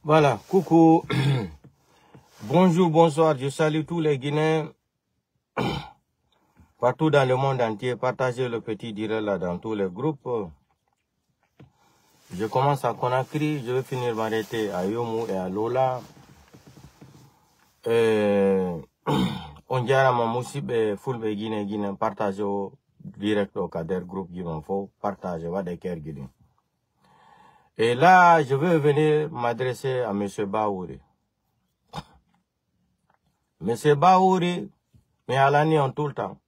Voilà, coucou, bonjour, bonsoir, je salue tous les Guinéens partout dans le monde entier. Partagez le petit direct là dans tous les groupes. Je commence à Conakry, je vais finir m'arrêter à Yomu et à Lola. On dirait ma moussibe full Guinée, partagez au direct au cadre groupe qui m'en faut, partagez, va des cœurs Guinée. Et là, je vais venir m'adresser à M. Baouri. M. Baouri, mais à l'année en tout le temps.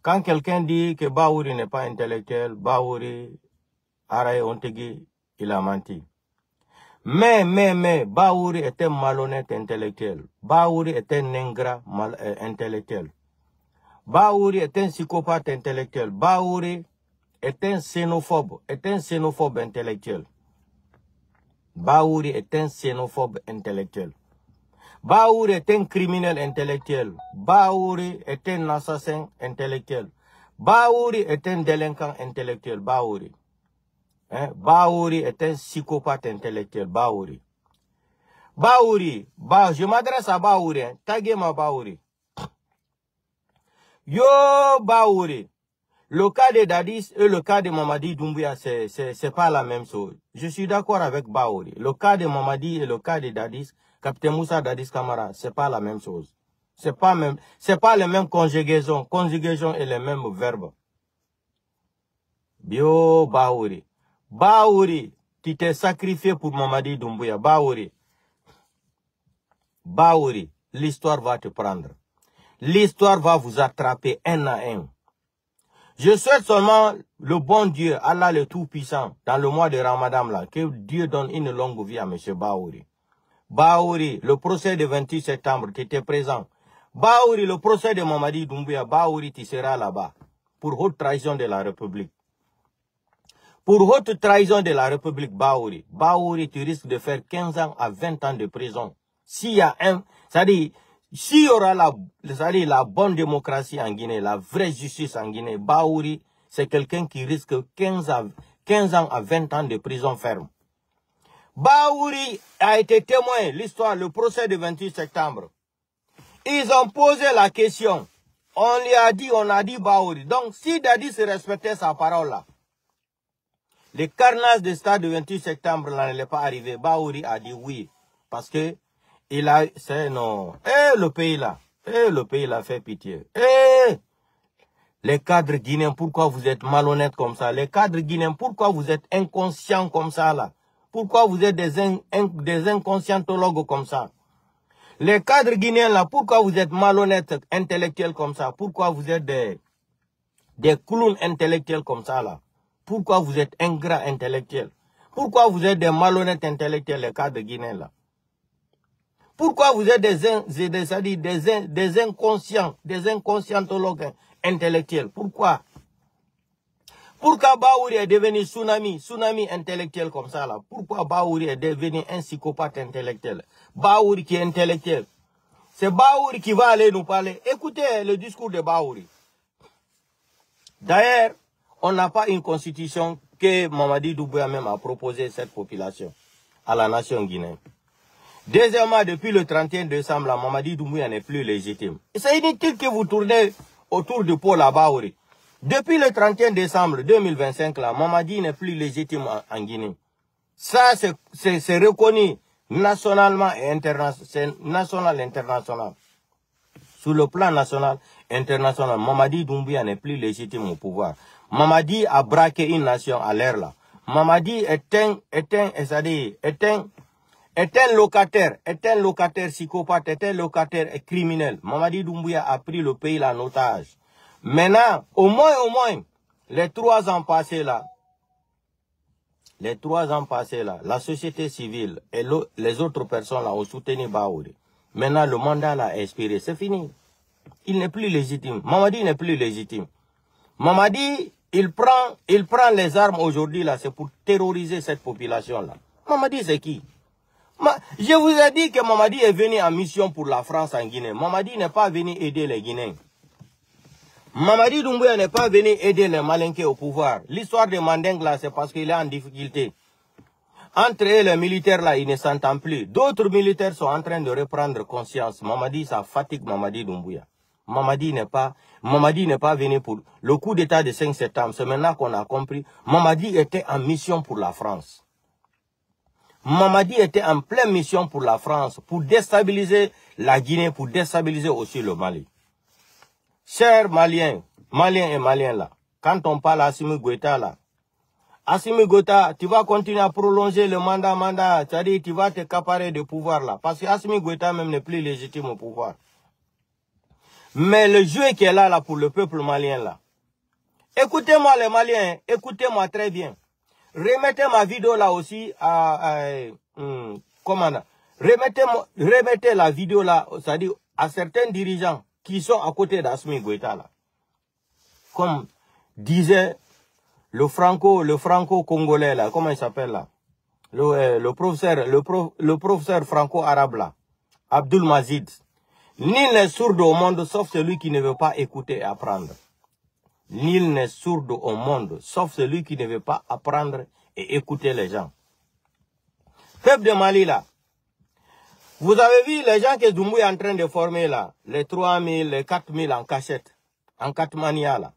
Quand quelqu'un dit que Baouri n'est pas intellectuel, Baouri, Araye Ontegi, il a menti. Mais, Baouri est un malhonnête intellectuel. Baouri est un ingrat intellectuel. Baouri est un psychopathe intellectuel. Baouri est un xénophobe intellectuel. Baouri est un xénophobe intellectuel. Baouri est un criminel intellectuel. Baouri est un assassin intellectuel. Baouri est un délinquant intellectuel. Baouri. Baouri est un psychopathe intellectuel. Baouri. Baouri. Je m'adresse à Baouri. Taguez-moi Baouri. Yo Baouri. Le cas de Dadis et le cas de Mamadi Doumbouya, c'est pas la même chose. Je suis d'accord avec Baouri. Le cas de Mamadi et le cas de Dadis, Capitaine Moussa Dadis Camara, c'est pas la même chose. C'est pas les mêmes conjugaisons et les mêmes verbes. Bio Baouri. Baouri, tu t'es sacrifié pour Mamadi Doumbouya. Baouri. Baouri, l'histoire va te prendre. L'histoire va vous attraper un à un. Je souhaite seulement le bon Dieu, Allah le Tout-Puissant, dans le mois de Ramadan, là, que Dieu donne une longue vie à M. Baouri. Baouri, le procès du 28 septembre, tu étais présent. Baouri, le procès de Mamadi Doumbouya, Baouri, tu seras là-bas. Pour haute trahison de la République. Pour haute trahison de la République, Baouri. Baouri, tu risques de faire 15 ans à 20 ans de prison. S'il y a c'est-à-dire, s'il y aura la bonne démocratie en Guinée, la vraie justice en Guinée, Baouri, c'est quelqu'un qui risque 15 ans à 20 ans de prison ferme. Baouri a été témoin, l'histoire, le procès du 28 septembre. Ils ont posé la question. On a dit Baouri. Donc, si Dadis respectait sa parole là, le carnage de stade du 28 septembre là n'est pas arrivé. Baouri a dit oui. Parce que le pays là fait pitié. Les cadres guinéens, pourquoi vous êtes malhonnêtes comme ça? Les cadres guinéens, pourquoi vous êtes inconscients comme ça là? Pourquoi vous êtes des inconscientologues comme ça? Les cadres guinéens là, pourquoi vous êtes malhonnêtes intellectuels comme ça? Pourquoi vous êtes des clowns intellectuels comme ça là? Pourquoi vous êtes ingrats intellectuels? Pourquoi vous êtes des malhonnêtes intellectuels, les cadres guinéens là? Pourquoi vous êtes des inconscients, des inconscientologues intellectuels? Pourquoi? Pourquoi Baouri est devenu tsunami intellectuel comme ça là? Pourquoi Baouri est devenu un psychopathe intellectuel? Baouri qui est intellectuel. C'est Baouri qui va aller nous parler. Écoutez le discours de Baouri. D'ailleurs, on n'a pas une constitution que Mamadi Doumbouya même a proposé cette population à la nation guinéenne. Deuxièmement, depuis le 31 décembre, la Mamadi Doumbouya n'est plus légitime. C'est inutile que vous tournez autour du pot à Baouri. Depuis le 31 décembre 2025, la Mamadi n'est plus légitime en Guinée. Ça, c'est reconnu nationalement et international. Sur le plan national, international, Mamadi Doumbouya n'est plus légitime au pouvoir. Mamadi a braqué une nation à l'air là. Mamadi est un locataire psychopathe, est un locataire criminel. Mamadi Doumbouya a pris le pays en otage. Maintenant, au moins, les 3 ans passés là, la société civile et les autres personnes là ont soutenu Baouri. Maintenant, le mandat là a expiré, c'est fini. Il n'est plus légitime. Mamadi n'est plus légitime. Mamadi, il prend les armes aujourd'hui là, c'est pour terroriser cette population là. Mamadi c'est qui? Je vous ai dit que Mamadi est venu en mission pour la France en Guinée. Mamadi n'est pas venu aider les Guinéens. Mamadi Doumbouya n'est pas venu aider les Malinqués au pouvoir. L'histoire de Mandeng là, c'est parce qu'il est en difficulté. Entre eux, les militaires là, ils ne s'entendent plus. D'autres militaires sont en train de reprendre conscience. Mamadi, ça fatigue Mamadi Doumbouya. Mamadi n'est pas venu pour le coup d'état de 5 septembre. C'est maintenant qu'on a compris. Mamadi était en mission pour la France. Mamadi était en pleine mission pour la France, pour déstabiliser la Guinée, pour déstabiliser aussi le Mali. Chers Maliens et Maliens là, quand on parle à Assimi Goïta là, Assimi Goïta, tu vas continuer à prolonger le mandat, c'est-à-dire tu vas te caparer de pouvoir là, parce que Assimi Goïta même n'est plus légitime au pouvoir. Mais le jeu qui est là pour le peuple malien là, écoutez-moi les Maliens, écoutez-moi très bien. Remettez ma vidéo là aussi remettez la vidéo là, c'est-à-dire à certains dirigeants qui sont à côté d'Assimi Goïta là. Comme disait le franco-congolais là, comment il s'appelle là? Le professeur franco-arabe là, Abdul Mazid. Nul n'est sourd au monde sauf celui qui ne veut pas écouter et apprendre. Nul n'est sourd au monde, sauf celui qui ne veut pas apprendre et écouter les gens. Peuple de Mali là, vous avez vu les gens que Doumbouya est en train de former là, les 3000, les 4000 en cachette, en Katmania là.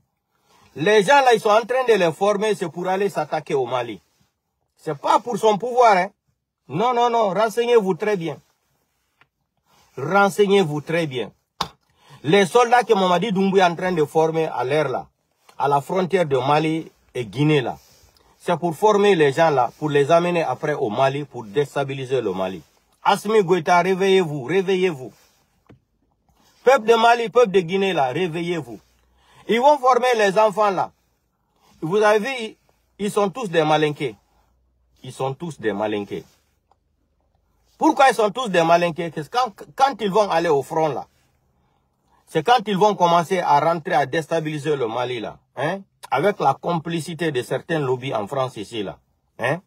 Les gens là, ils sont en train de les former, c'est pour aller s'attaquer au Mali. C'est pas pour son pouvoir, hein. Non, non, non, renseignez-vous très bien. Renseignez-vous très bien. Les soldats que Mamadi Doumbouya est en train de former à l'air là, à la frontière de Mali et Guinée là, c'est pour former les gens là, pour les amener après au Mali, pour déstabiliser le Mali. Assimi Goïta, réveillez-vous, réveillez-vous. Peuple de Mali, peuple de Guinée là, réveillez-vous. Ils vont former les enfants là. Vous avez vu, ils sont tous des malinqués. Ils sont tous des malinqués. Pourquoi ils sont tous des malinqués? Parce que quand ils vont aller au front là, c'est quand ils vont commencer à rentrer, à déstabiliser le Mali là, hein, avec la complicité de certains lobbies en France ici là, hein,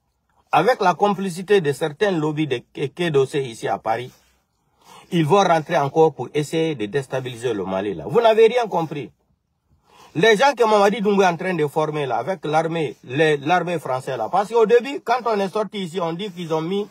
avec la complicité de certains lobbies de Kédossé ici à Paris, ils vont rentrer encore pour essayer de déstabiliser le Mali là. Vous n'avez rien compris. Les gens que Mamadi Doumbouya est en train de former là, avec l'armée française là, parce qu'au début, quand on est sorti ici, on dit qu'ils ont mis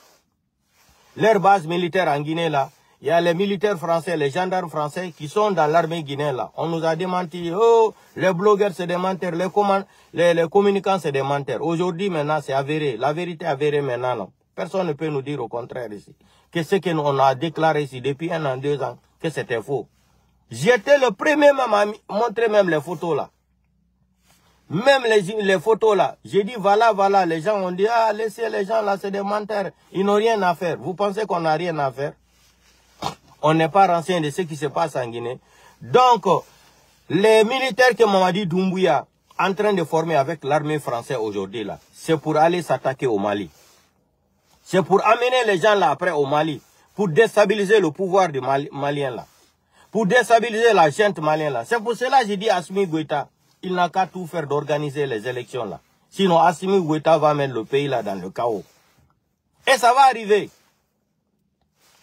leur base militaire en Guinée là. Il y a les militaires français, les gendarmes français qui sont dans l'armée guinéenne là. On nous a démenti, oh, les blogueurs c'est des menteurs, les communicants c'est des menteurs. Aujourd'hui maintenant c'est avéré, la vérité est avérée maintenant. Non. Personne ne peut nous dire au contraire ici. Que ce que on a déclaré ici depuis 1 an, 2 ans, que c'était faux. J'étais le premier même à montrer même les photos là. Même les photos là. J'ai dit voilà, les gens ont dit, ah laissez les gens là, c'est des menteurs. Ils n'ont rien à faire. Vous pensez qu'on n'a rien à faire? On n'est pas renseigné de ce qui se passe en Guinée. Donc, les militaires que Mamadi Doumbouya est en train de former avec l'armée française aujourd'hui là, c'est pour aller s'attaquer au Mali. C'est pour amener les gens là après au Mali, pour déstabiliser le pouvoir du Malien là, pour déstabiliser la gente malienne là. C'est pour cela que j'ai dit à Assimi Goïta, il n'a qu'à tout faire d'organiser les élections là. Sinon Assimi Goïta va mettre le pays là dans le chaos. Et ça va arriver.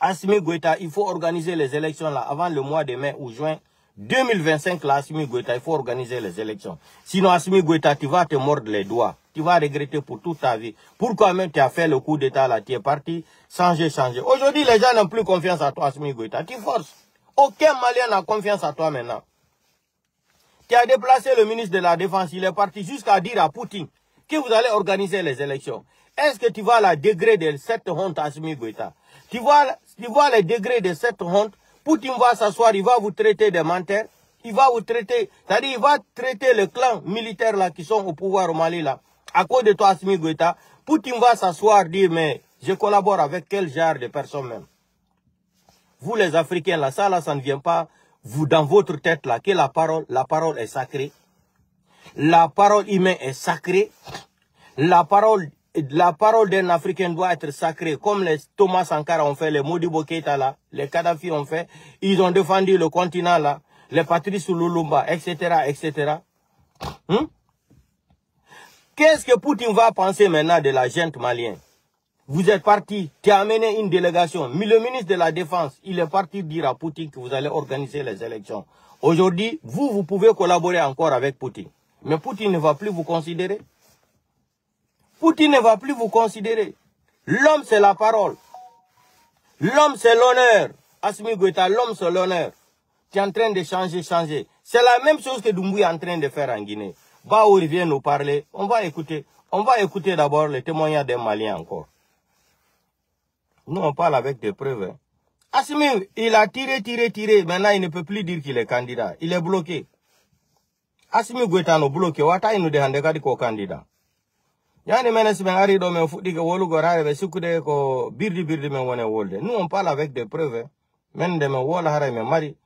Assimi Goïta, il faut organiser les élections là avant le mois de mai ou juin 2025 là, Assimi Goïta, il faut organiser les élections. Sinon Assimi Goïta, tu vas te mordre les doigts. Tu vas regretter pour toute ta vie. Pourquoi même tu as fait le coup d'état là, tu es parti, changer. Aujourd'hui, les gens n'ont plus confiance à toi, Assimi Goïta. Tu forces. Aucun Malien n'a confiance à toi maintenant. Tu as déplacé le ministre de la Défense, il est parti jusqu'à dire à Poutine que vous allez organiser les élections. Est-ce que tu vois le degré de cette honte, Assimi Goïta? Tu vois les degrés de cette honte? Poutine va s'asseoir, il va vous traiter de menteurs. Il va vous traiter, c'est-à-dire il va traiter le clan militaire là qui sont au pouvoir au Mali là. À cause de toi, Assimi Goïta, Poutine va s'asseoir, dire, mais je collabore avec quel genre de personnes même? Vous les Africains là, ça ne vient pas, vous dans votre tête là, que la parole est sacrée. La parole humaine est sacrée. La parole d'un Africain doit être sacrée, comme les Thomas Sankara ont fait, les Modibo Keïta là, les Kadhafi ont fait. Ils ont défendu le continent là, les Patrice Lumumba, etc. Qu'est-ce que Poutine va penser maintenant de la gente malienne? Vous êtes parti, tu as amené une délégation. Mais le ministre de la Défense, il est parti dire à Poutine que vous allez organiser les élections. Aujourd'hui, vous pouvez collaborer encore avec Poutine. Mais Poutine ne va plus vous considérer. Poutine ne va plus vous considérer. L'homme, c'est la parole. L'homme, c'est l'honneur. Assimi Goïta, l'homme, c'est l'honneur. Tu es en train de changer. C'est la même chose que Doumbouya est en train de faire en Guinée. Baouri vient nous parler. On va écouter. On va écouter d'abord les témoignages des Maliens encore. Nous, on parle avec des preuves. Hein. Assimi, il a tiré. Maintenant, il ne peut plus dire qu'il est candidat. Il est bloqué. Assimi Goïta nous bloqué. Wata il nous demande de ko candidat. Yani menes ben ari do men fudi ko wolu gorare be sukude ko birdi men wona wolde. Nous, on parle avec des preuves. Hein. Men de men wola hara men mari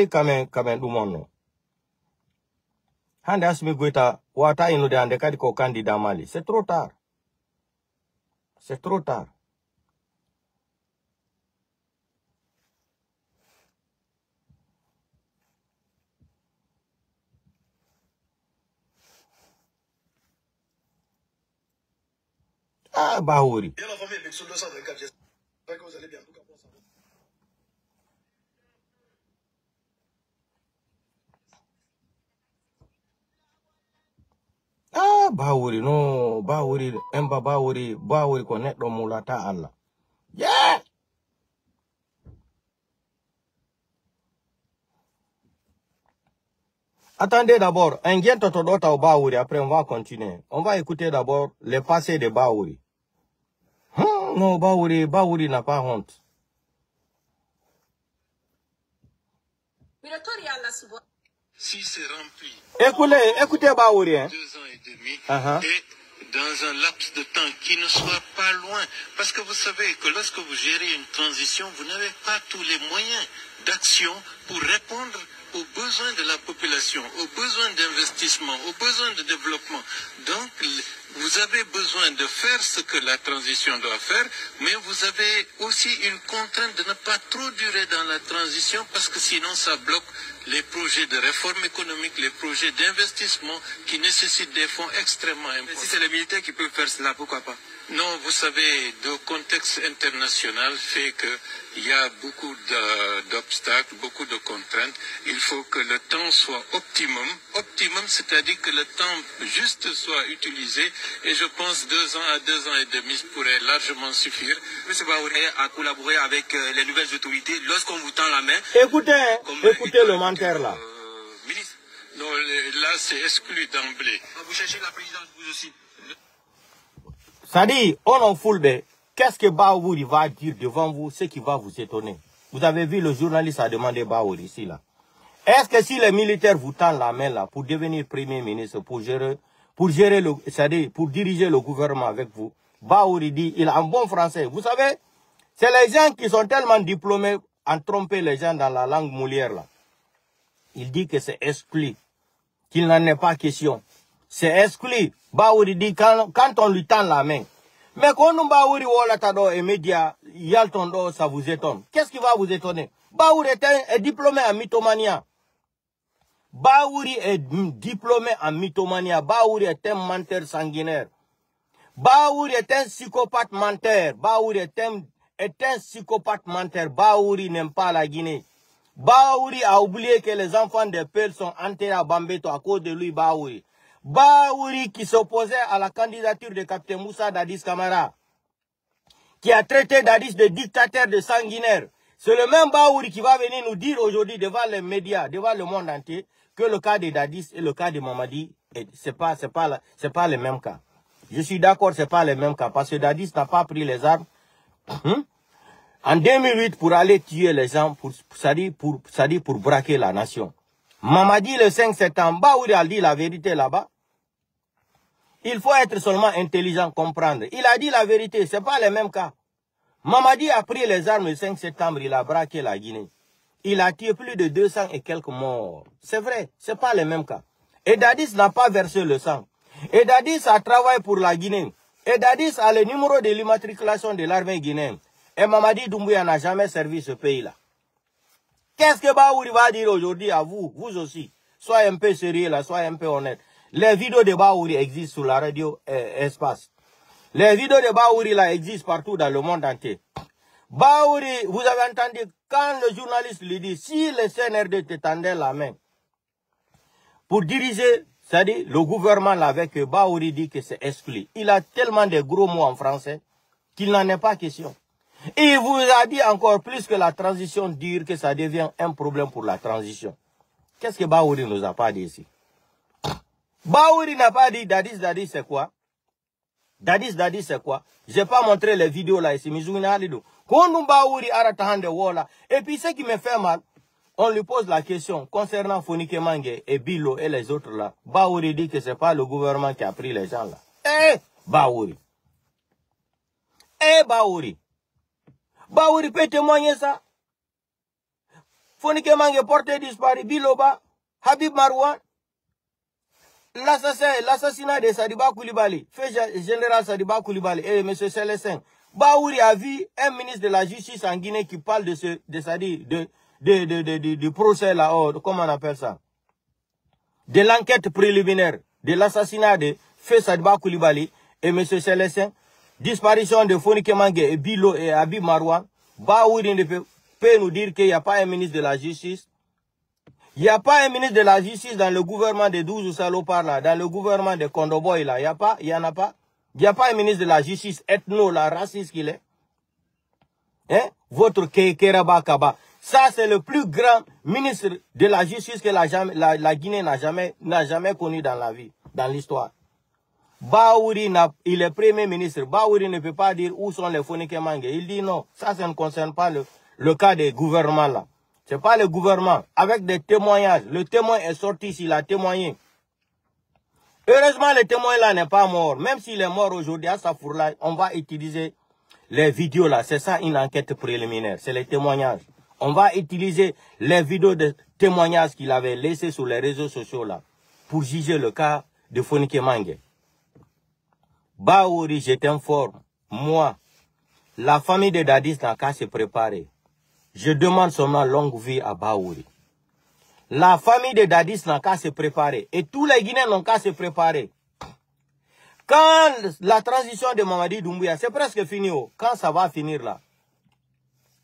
kamen dumonno. Hande Assimi Goïta wata il nous demande ko candidat Mali. C'est trop tard. C'est trop tard. Ah, Baouri. Ah, Baouri, non, Baouri, Mba Baouri connaît le moulata Allah. Yeah! Attendez d'abord, un gain totodota au Baouri, après on va continuer. On va écouter d'abord le passé de Baouri. Non, Baouri n'a pas honte. Si c'est rempli. Écoutez Baouri. Hein. 2 ans et demi. Et dans un laps de temps qui ne soit pas loin. Parce que vous savez que lorsque vous gérez une transition, vous n'avez pas tous les moyens d'action pour répondre aux besoins de la population, aux besoins d'investissement, aux besoins de développement. Donc, vous avez besoin de faire ce que la transition doit faire, mais vous avez aussi une contrainte de ne pas trop durer dans la transition parce que sinon ça bloque les projets de réforme économique, les projets d'investissement qui nécessitent des fonds extrêmement importants. Mais si c'est les militaires qui peuvent faire cela, pourquoi pas? Non, vous savez, le contexte international fait qu'il y a beaucoup d'obstacles, beaucoup de contraintes. Il faut que le temps soit optimum. Optimum, c'est-à-dire que le temps juste soit utilisé. Et je pense 2 ans à 2 ans et demi pourrait largement suffire. M. Baouri a collaboré avec les nouvelles autorités lorsqu'on vous tend la main. Écoutez le menteur là. Ministre. Non, là c'est exclu d'emblée. Vous cherchez la présidence vous aussi. Ça dit, on en foule, qu'est-ce que Baouri va dire devant vous, ce qui va vous étonner. Vous avez vu, le journaliste a demandé Baouri ici là. Est-ce que si les militaires vous tendent la main là pour devenir premier ministre, pour diriger le gouvernement avec vous, Baouri dit, il a un bon français. Vous savez, c'est les gens qui sont tellement diplômés à tromper les gens dans la langue moulière là. Il dit que c'est exclu, qu'il n'en est pas question. C'est exclu. Baouri dit quand on lui tend la main. Mais quand nous Baouri Wolatado et médias, Yaltondo, ça vous étonne. Qu'est-ce qui va vous étonner? Baouri est diplômé en mythomania. Baouri est diplômé en mythomania. Baouri est un menteur sanguinaire. Baouri est un psychopathe menteur. Baouri est un psychopathe menteur. Baouri n'aime pas la Guinée. Baouri a oublié que les enfants des Peuls sont enterrés à Bambeto à cause de lui, Baouri. Baouri qui s'opposait à la candidature de capitaine Moussa Dadis Camara, qui a traité Dadis de dictateur de sanguinaire. C'est le même Baouri qui va venir nous dire aujourd'hui devant les médias, devant le monde entier, que le cas de Dadis et le cas de Mamadi, c'est pas le même cas. Je suis d'accord, c'est pas le même cas, parce que Dadis n'a pas pris les armes en 2008 pour aller tuer les gens, pour braquer la nation. Mamadi le 5 septembre, Baouri a dit la vérité là-bas. Il faut être seulement intelligent, comprendre. Il a dit la vérité, c'est pas le même cas. Mamadi a pris les armes le 5 septembre, il a braqué la Guinée. Il a tué plus de 200 et quelques morts. C'est vrai, c'est pas le même cas. Et Dadis n'a pas versé le sang. Et Dadis a travaillé pour la Guinée. Et Dadis a le numéro de l'immatriculation de l'armée guinéenne. Et Mamadi Doumbouya n'a jamais servi ce pays-là. Qu'est-ce que Baouri va dire aujourd'hui à vous, vous aussi? Soyez un peu sérieux là, soyez un peu honnête. Les vidéos de Baouri existent sur la radio Espace. Les vidéos de Baouri là existent partout dans le monde entier. Baouri, vous avez entendu quand le journaliste lui dit, si le CNRD te tendait la main pour diriger, c'est-à-dire le gouvernement là avec Baouri dit que c'est exclu. Il a tellement de gros mots en français. qu'il n'en est pas question. Et il vous a dit encore plus que la transition dure, que ça devient un problème pour la transition. Qu'est-ce que Bahouri nous a pas dit ici? Bahouri n'a pas dit Dadis c'est quoi? Dadis c'est quoi? Je n'ai pas montré les vidéos là ici. Et puis ce qui me fait mal, on lui pose la question concernant Fonike Mange et Bilo et les autres là. Bahouri dit que ce n'est pas le gouvernement qui a pris les gens là. Eh Bahouri. Bahouri. Bahouri peut témoigner ça. Fonike Mange porté disparu. Biloba. Habib Marouane. L'assassinat de Sadiba Koulibaly, fait général Sadiba Koulibaly et M. Célestin. Bahouri a vu un ministre de la Justice en Guinée qui parle du procès là, comment on appelle ça? De l'enquête préliminaire de l'assassinat de Fé Sadiba Koulibaly et M. Célestin. Disparition de Fonike Mange et Bilo et Habib Marouane. Bahouri ne peut nous dire qu'il n'y a pas un ministre de la Justice. Il n'y a pas un ministre de la Justice dans le gouvernement de 12 salopards là, dans le gouvernement de Kondoboy là. Il n'y a pas, il n'y en a pas. Il n'y a pas un ministre de la Justice ethno là, raciste qu'il est. Hein? Votre Kekeraba Kaba. Ça, c'est le plus grand ministre de la Justice que la Guinée n'a jamais connu dans la vie, dans l'histoire. Bahouri, il est premier ministre. Bahouri ne peut pas dire où sont les Fonike Mange. Il dit non, ça ne concerne pas le cas des gouvernements là. Ce n'est pas le gouvernement. Avec des témoignages. Le témoin est sorti ici, il a témoigné. Heureusement, le témoin là n'est pas mort. Même s'il est mort aujourd'hui à Safourla, on va utiliser les vidéos là. C'est ça une enquête préliminaire. C'est les témoignages. On va utiliser les vidéos de témoignages qu'il avait laissés sur les réseaux sociaux là. Pour juger le cas de Fonike Mange. Bahouri, je t'informe. Moi, la famille de Dadis n'a qu'à se préparer. Je demande seulement longue vie à Bahouri. La famille de Dadis n'a qu'à se préparer. Et tous les Guinéens n'ont qu'à se préparer. Quand la transition de Mamadi Doumbouya, c'est presque fini. Quand ça va finir là,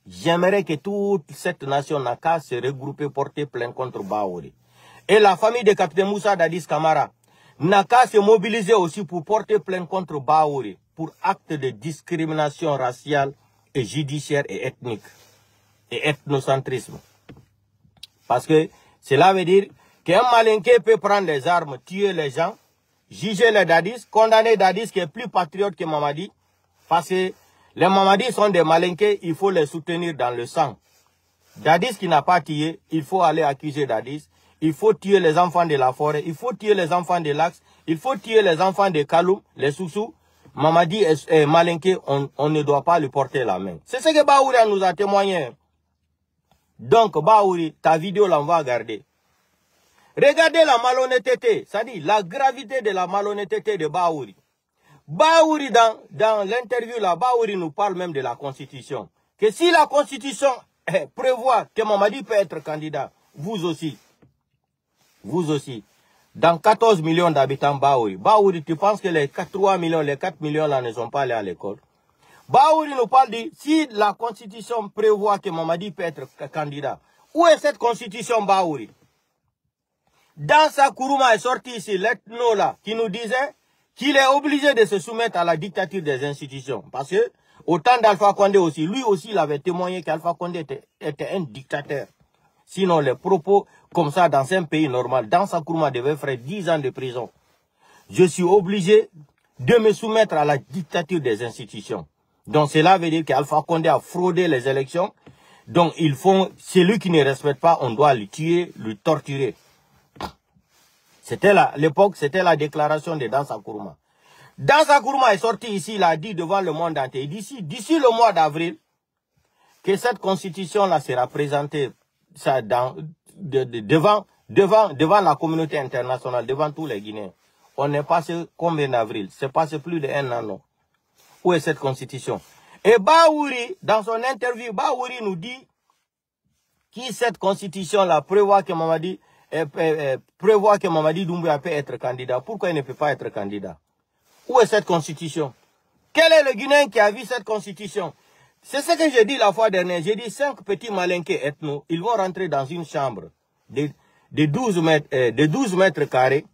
j'aimerais que toute cette nation n'a qu'à se regrouper, porter plainte contre Bahouri. Et la famille de capitaine Moussa Dadis Camara n'a qu'à se mobiliser aussi pour porter plainte contre Bahouri. Pour acte de discrimination raciale et judiciaire et ethnique. Et ethnocentrisme. Parce que cela veut dire qu'un malinqué peut prendre les armes, tuer les gens, juger les Dadis, condamner Dadis qui est plus patriote que Mamadi. Parce que les Mamadis sont des malinqués, il faut les soutenir dans le sang. Dadis qui n'a pas tué, il faut aller accuser Dadis. Il faut tuer les enfants de la forêt, il faut tuer les enfants de l'Axe, il faut tuer les enfants de Kaloum, les Soussous. Mamadi est malinqué, on ne doit pas lui porter la main. C'est ce que Bahouri nous a témoigné. Donc, Bahouri, ta vidéo, là, on va garder. Regardez la malhonnêteté, c'est-à-dire la gravité de la malhonnêteté de Bahouri. Bahouri, dans l'interview, là, Bahouri nous parle même de la Constitution. Que si la Constitution prévoit que Mamadi peut être candidat, vous aussi, dans 14 millions d'habitants, Bahouri, tu penses que les 3 millions, les 4 millions, là, ne sont pas allés à l'école? Bahouri nous parle de si la constitution prévoit que Mamadi peut être candidat. Où est cette constitution, Bahouri? Dans sa Kourouma est sorti ici l'ethno là qui nous disait qu'il est obligé de se soumettre à la dictature des institutions. Parce que au temps d'Alpha Condé aussi, lui aussi il avait témoigné qu'Alpha Condé était un dictateur. Sinon les propos comme ça dans un pays normal, dans sa Kourouma devait faire 10 ans de prison. Je suis obligé de me soumettre à la dictature des institutions. Donc cela veut dire qu'Alpha Condé a fraudé les élections. Donc ils font, celui qui ne respecte pas, on doit le tuer, le torturer. C'était là, l'époque, c'était la déclaration de Dansa Kourouma. Dansa Kourouma est sorti ici, il a dit devant le monde entier, d'ici le mois d'avril, que cette constitution-là sera présentée ça, devant la communauté internationale, devant tous les Guinéens. On est passé combien d'avril? C'est passé plus d'1 an, non? Où est cette constitution? Et Bahouri, dans son interview, Bahouri nous dit que cette constitution-là prévoit que Mamadi Doumbouya peut être candidat. Pourquoi il ne peut pas être candidat? Où est cette constitution? Quel est le Guinéen qui a vu cette constitution? C'est ce que j'ai dit la fois dernière. J'ai dit 5 petits malinqués ethno, ils vont rentrer dans une chambre de 12 mètres carrés.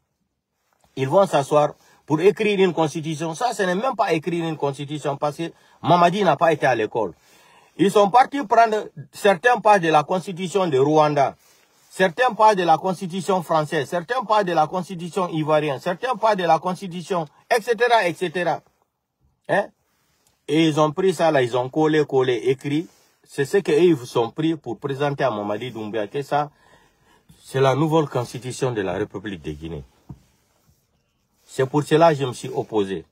Ils vont s'asseoir pour écrire une constitution. Ça, ce n'est même pas écrire une constitution parce que Mamadi n'a pas été à l'école. Ils sont partis prendre certains pages de la constitution de Rwanda, certains pages de la constitution française, certains pages de la constitution ivoirienne, certains pages de la constitution, etc., etc. Hein? Et ils ont pris ça là, ils ont collé, écrit. C'est ce qu'ils vous sont pris pour présenter à Mamadi Doumbouya que ça, c'est la nouvelle constitution de la République de Guinée. C'est pour cela que je me suis opposé.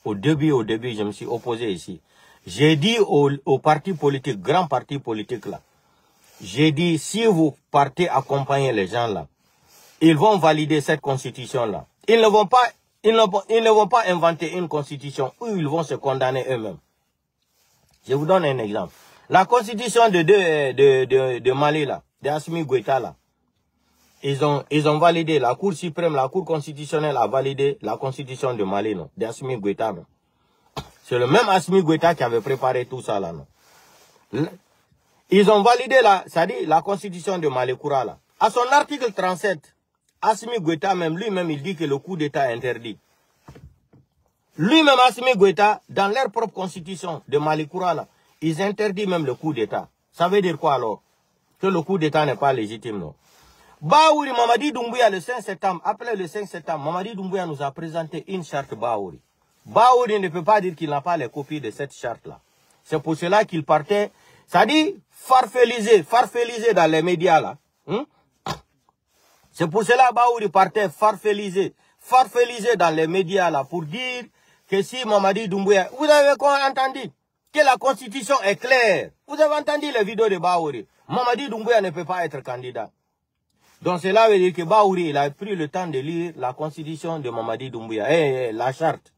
Au début, je me suis opposé ici. J'ai dit aux partis politiques, grands partis politiques là, j'ai dit, si vous partez accompagner les gens là, ils vont valider cette constitution là. Ils ne vont pas inventer une constitution où ils vont se condamner eux-mêmes. Je vous donne un exemple. La constitution de Mali là, de Assimi Goïta là, ils ont validé, la Cour suprême, la Cour constitutionnelle a validé la constitution de Mali, non, de Assimi Goïta, non. C'est le même Assimi Goïta qui avait préparé tout ça là, non. Ils ont validé la constitution de Malikoura là. À son article 37, Assimi Goïta lui-même, il dit que le coup d'État est interdit. Lui-même, Assimi Goïta, dans leur propre constitution de Malikoura là, ils interdisent même le coup d'État. Ça veut dire quoi alors? Que le coup d'État n'est pas légitime, non? Baouri, Mamadi Doumbouya, le 5 septembre, après le 5 septembre, Mamadi Doumbouya nous a présenté une charte Baouri. Baouri ne peut pas dire qu'il n'a pas les copies de cette charte-là. C'est pour cela qu'il partait, ça dit, farfelisé dans les médias là. C'est pour cela que Baouri partait farfelisé dans les médias là, pour dire que si Mamadi Doumbouya, vous avez entendu que la constitution est claire. Vous avez entendu les vidéos de Baouri. Mamadi Doumbouya ne peut pas être candidat. Donc cela veut dire que Baouri, il a pris le temps de lire la constitution de Mamadi Doumbouya. La charte.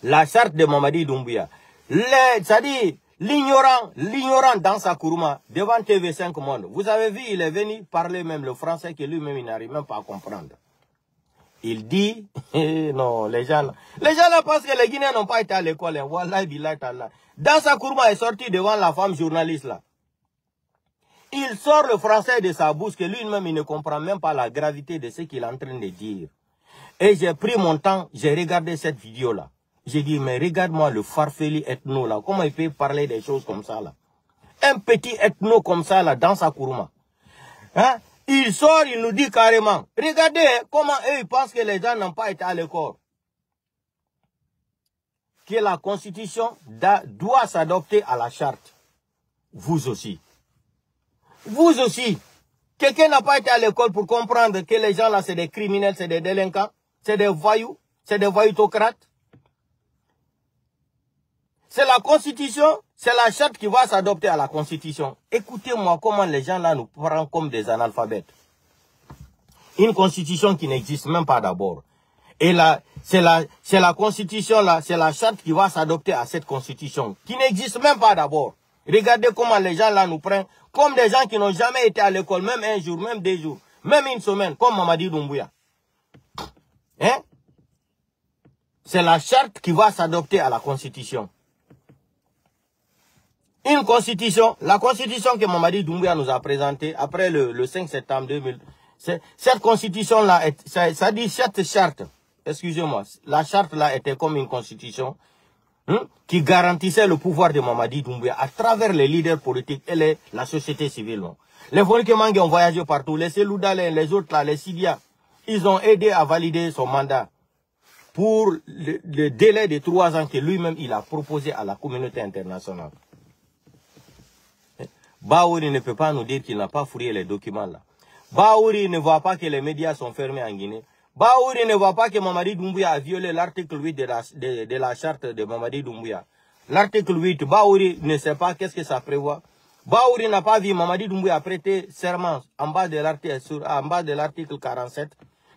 La charte de Mamadi Doumbouya. C'est-à-dire, l'ignorant dans sa Kourouma, devant TV5 Monde. Vous avez vu, il est venu parler même le français que lui-même, il n'arrive même pas à comprendre. Il dit, non, les gens là, parce que les Guinéens n'ont pas été à l'école. Wallahi billahi ta'ala. Dans sa Kourouma, il est sorti devant la femme journaliste là. Il sort le français de sa bouche que lui-même, il ne comprend même pas la gravité de ce qu'il est en train de dire. Et j'ai pris mon temps, j'ai regardé cette vidéo là. J'ai dit, mais regarde-moi le farfeli ethno là. Comment il peut parler des choses comme ça là? Un petit ethno comme ça là, dans sa Kourouma. Hein? Il sort, il nous dit carrément. Regardez comment eux, ils pensent que les gens n'ont pas été à l'école. Que la constitution doit s'adopter à la charte. Vous aussi. Vous aussi. Quelqu'un n'a pas été à l'école pour comprendre que les gens là, c'est des criminels, c'est des délinquants, c'est des voyous, c'est des voyoutocrates. C'est la constitution, c'est la charte qui va s'adopter à la constitution. Écoutez-moi comment les gens là nous prennent comme des analphabètes. Une constitution qui n'existe même pas d'abord. Et là, c'est la constitution là, c'est la charte qui va s'adopter à cette constitution, qui n'existe même pas d'abord. Regardez comment les gens là nous prennent comme des gens qui n'ont jamais été à l'école, même un jour, même 2 jours, même une semaine, comme Mamadi Doumbouya. Hein? C'est la charte qui va s'adopter à la constitution. Une constitution, la constitution que Mamadi Doumbouya nous a présentée après le 5 septembre 2000, cette constitution-là, ça dit cette charte, excusez-moi, la charte là était comme une constitution qui garantissait le pouvoir de Mamadi Doumbouya à travers les leaders politiques et la société civile. Les Volkemangue ont voyagé partout, les Selouda, les autres là, les Sidia, ils ont aidé à valider son mandat pour le délai de 3 ans que lui-même il a proposé à la communauté internationale. Baouri ne peut pas nous dire qu'il n'a pas fouillé les documents là. Baouri ne voit pas que les médias sont fermés en Guinée. Baouri ne voit pas que Mamadi Doumbouya a violé l'article 8 de la charte de Mamadi Doumbouya. L'article 8, Baouri ne sait pas qu'est-ce que ça prévoit. Baouri n'a pas vu Mamadi Doumbouya prêter serment en bas de l'article 47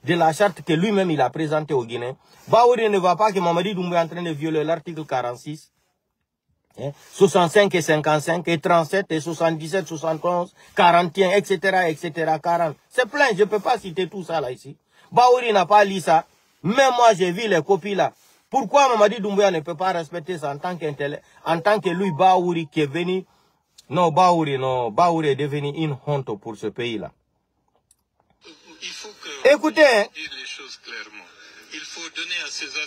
de la charte que lui-même il a présentée au Guinéens. Baouri ne voit pas que Mamadi Doumbouya est en train de violer l'article 46. 65 et 55 et 37 et 77, 71, 41, etc., etc., 40. C'est plein, je ne peux pas citer tout ça là ici. Baouri n'a pas lu ça. Même moi, j'ai vu les copies là. Pourquoi Mamadi Doumbouya ne peut pas respecter ça en tant que lui, Baouri, qui est venu... Non, Baouri est devenu une honte pour ce pays là. Il faut que écoutez, dire les choses clairement. il faut donner à César.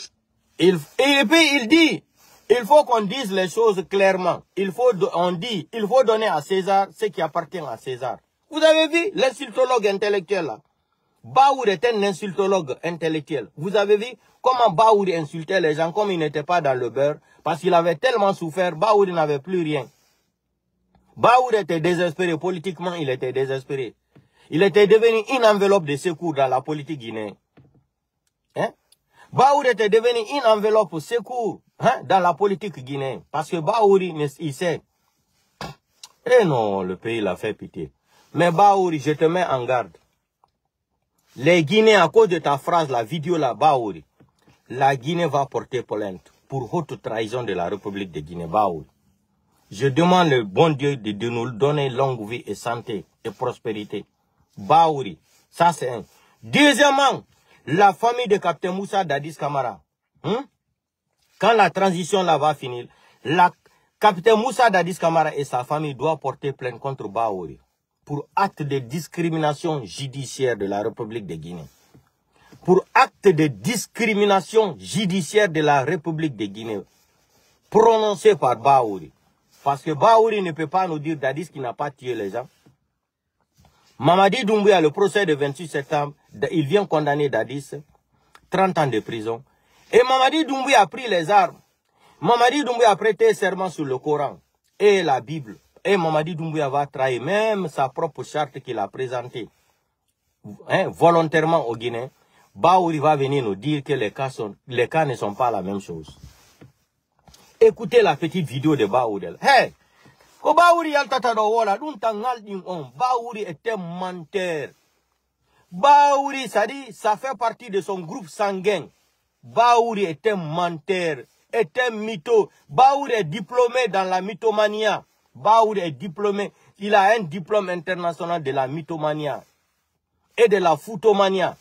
Et puis il dit, il faut qu'on dise les choses clairement. Il faut donner à César ce qui appartient à César. Vous avez vu l'insultologue intellectuel là? Baour est un insultologue intellectuel. Vous avez vu comment Baour insultait les gens comme il n'était pas dans le beurre? Parce qu'il avait tellement souffert, Baour n'avait plus rien. Baour était désespéré, politiquement il était désespéré. Il était devenu une enveloppe de secours dans la politique guinéenne. Hein? Baour était devenu une enveloppe de secours, hein, dans la politique guinéenne. Parce que Baour, il sait. Eh non, le pays l'a fait pitié. Mais Baour, je te mets en garde. Les Guinéens, à cause de ta phrase, la vidéo là, Baour, la Guinée va porter plainte pour haute trahison de la République de Guinée, Baour. Je demande le bon Dieu de nous donner longue vie et santé et prospérité. Baouri, ça c'est un. Deuxièmement, la famille de Captain Moussa Dadis Camara. Quand la transition là va finir, Captain Moussa Dadis Camara et sa famille doivent porter plainte contre Baouri pour acte de discrimination judiciaire de la République de Guinée. Pour acte de discrimination judiciaire de la République de Guinée prononcé par Baouri. Parce que Baouri ne peut pas nous dire Dadis qui n'a pas tué les gens. Mamadi Doumbouya, le procès de 28 septembre, il vient condamner Dadis, 30 ans de prison. Et Mamadi Doumbouya a pris les armes. Mamadi Doumbouya a prêté serment sur le Coran et la Bible. Et Mamadi Doumbouya va trahir même sa propre charte qu'il a présentée, hein, volontairement au Guinée. Baouri va venir nous dire que les cas ne sont pas la même chose. Écoutez la petite vidéo de Baouri. Hey! Ko Baouri yaltata do wola dun tangal din on. Baouri est un menteur. Baouri, ça dit, ça fait partie de son groupe sanguin. Baouri est un menteur, est un mytho. Baouri est diplômé dans la mythomania. Baouri est diplômé, il a un diplôme international de la mythomania et de la foutomania.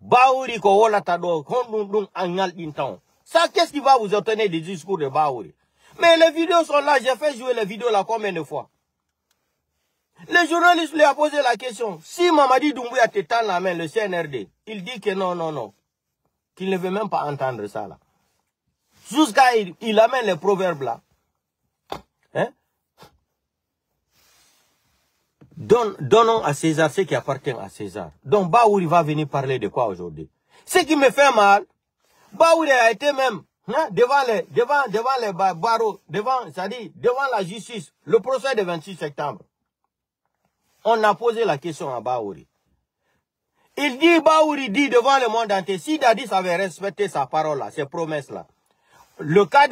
Baouri ko wola tado dun angal din tan. Ça, qu'est-ce qui va vous obtenir des discours de Baouri? Mais les vidéos sont là, j'ai fait jouer les vidéos là combien de fois? Les journalistes lui ont posé la question. Si Mamadi Doumbouya te tend la main, le CNRD, il dit que non, qu'il ne veut même pas entendre ça là. Jusqu'à il amène les proverbes là. Hein? Donnons à César ce qui appartient à César. Donc Baouri va venir parler de quoi aujourd'hui? Ce qui me fait mal, Baouri a été même, hein, devant les barreaux, devant la justice, le procès du 26 septembre. On a posé la question à Baouri. Il dit, Baouri dit devant le monde entier, si Dadis avait respecté sa parole là, ses promesses là, l'histoire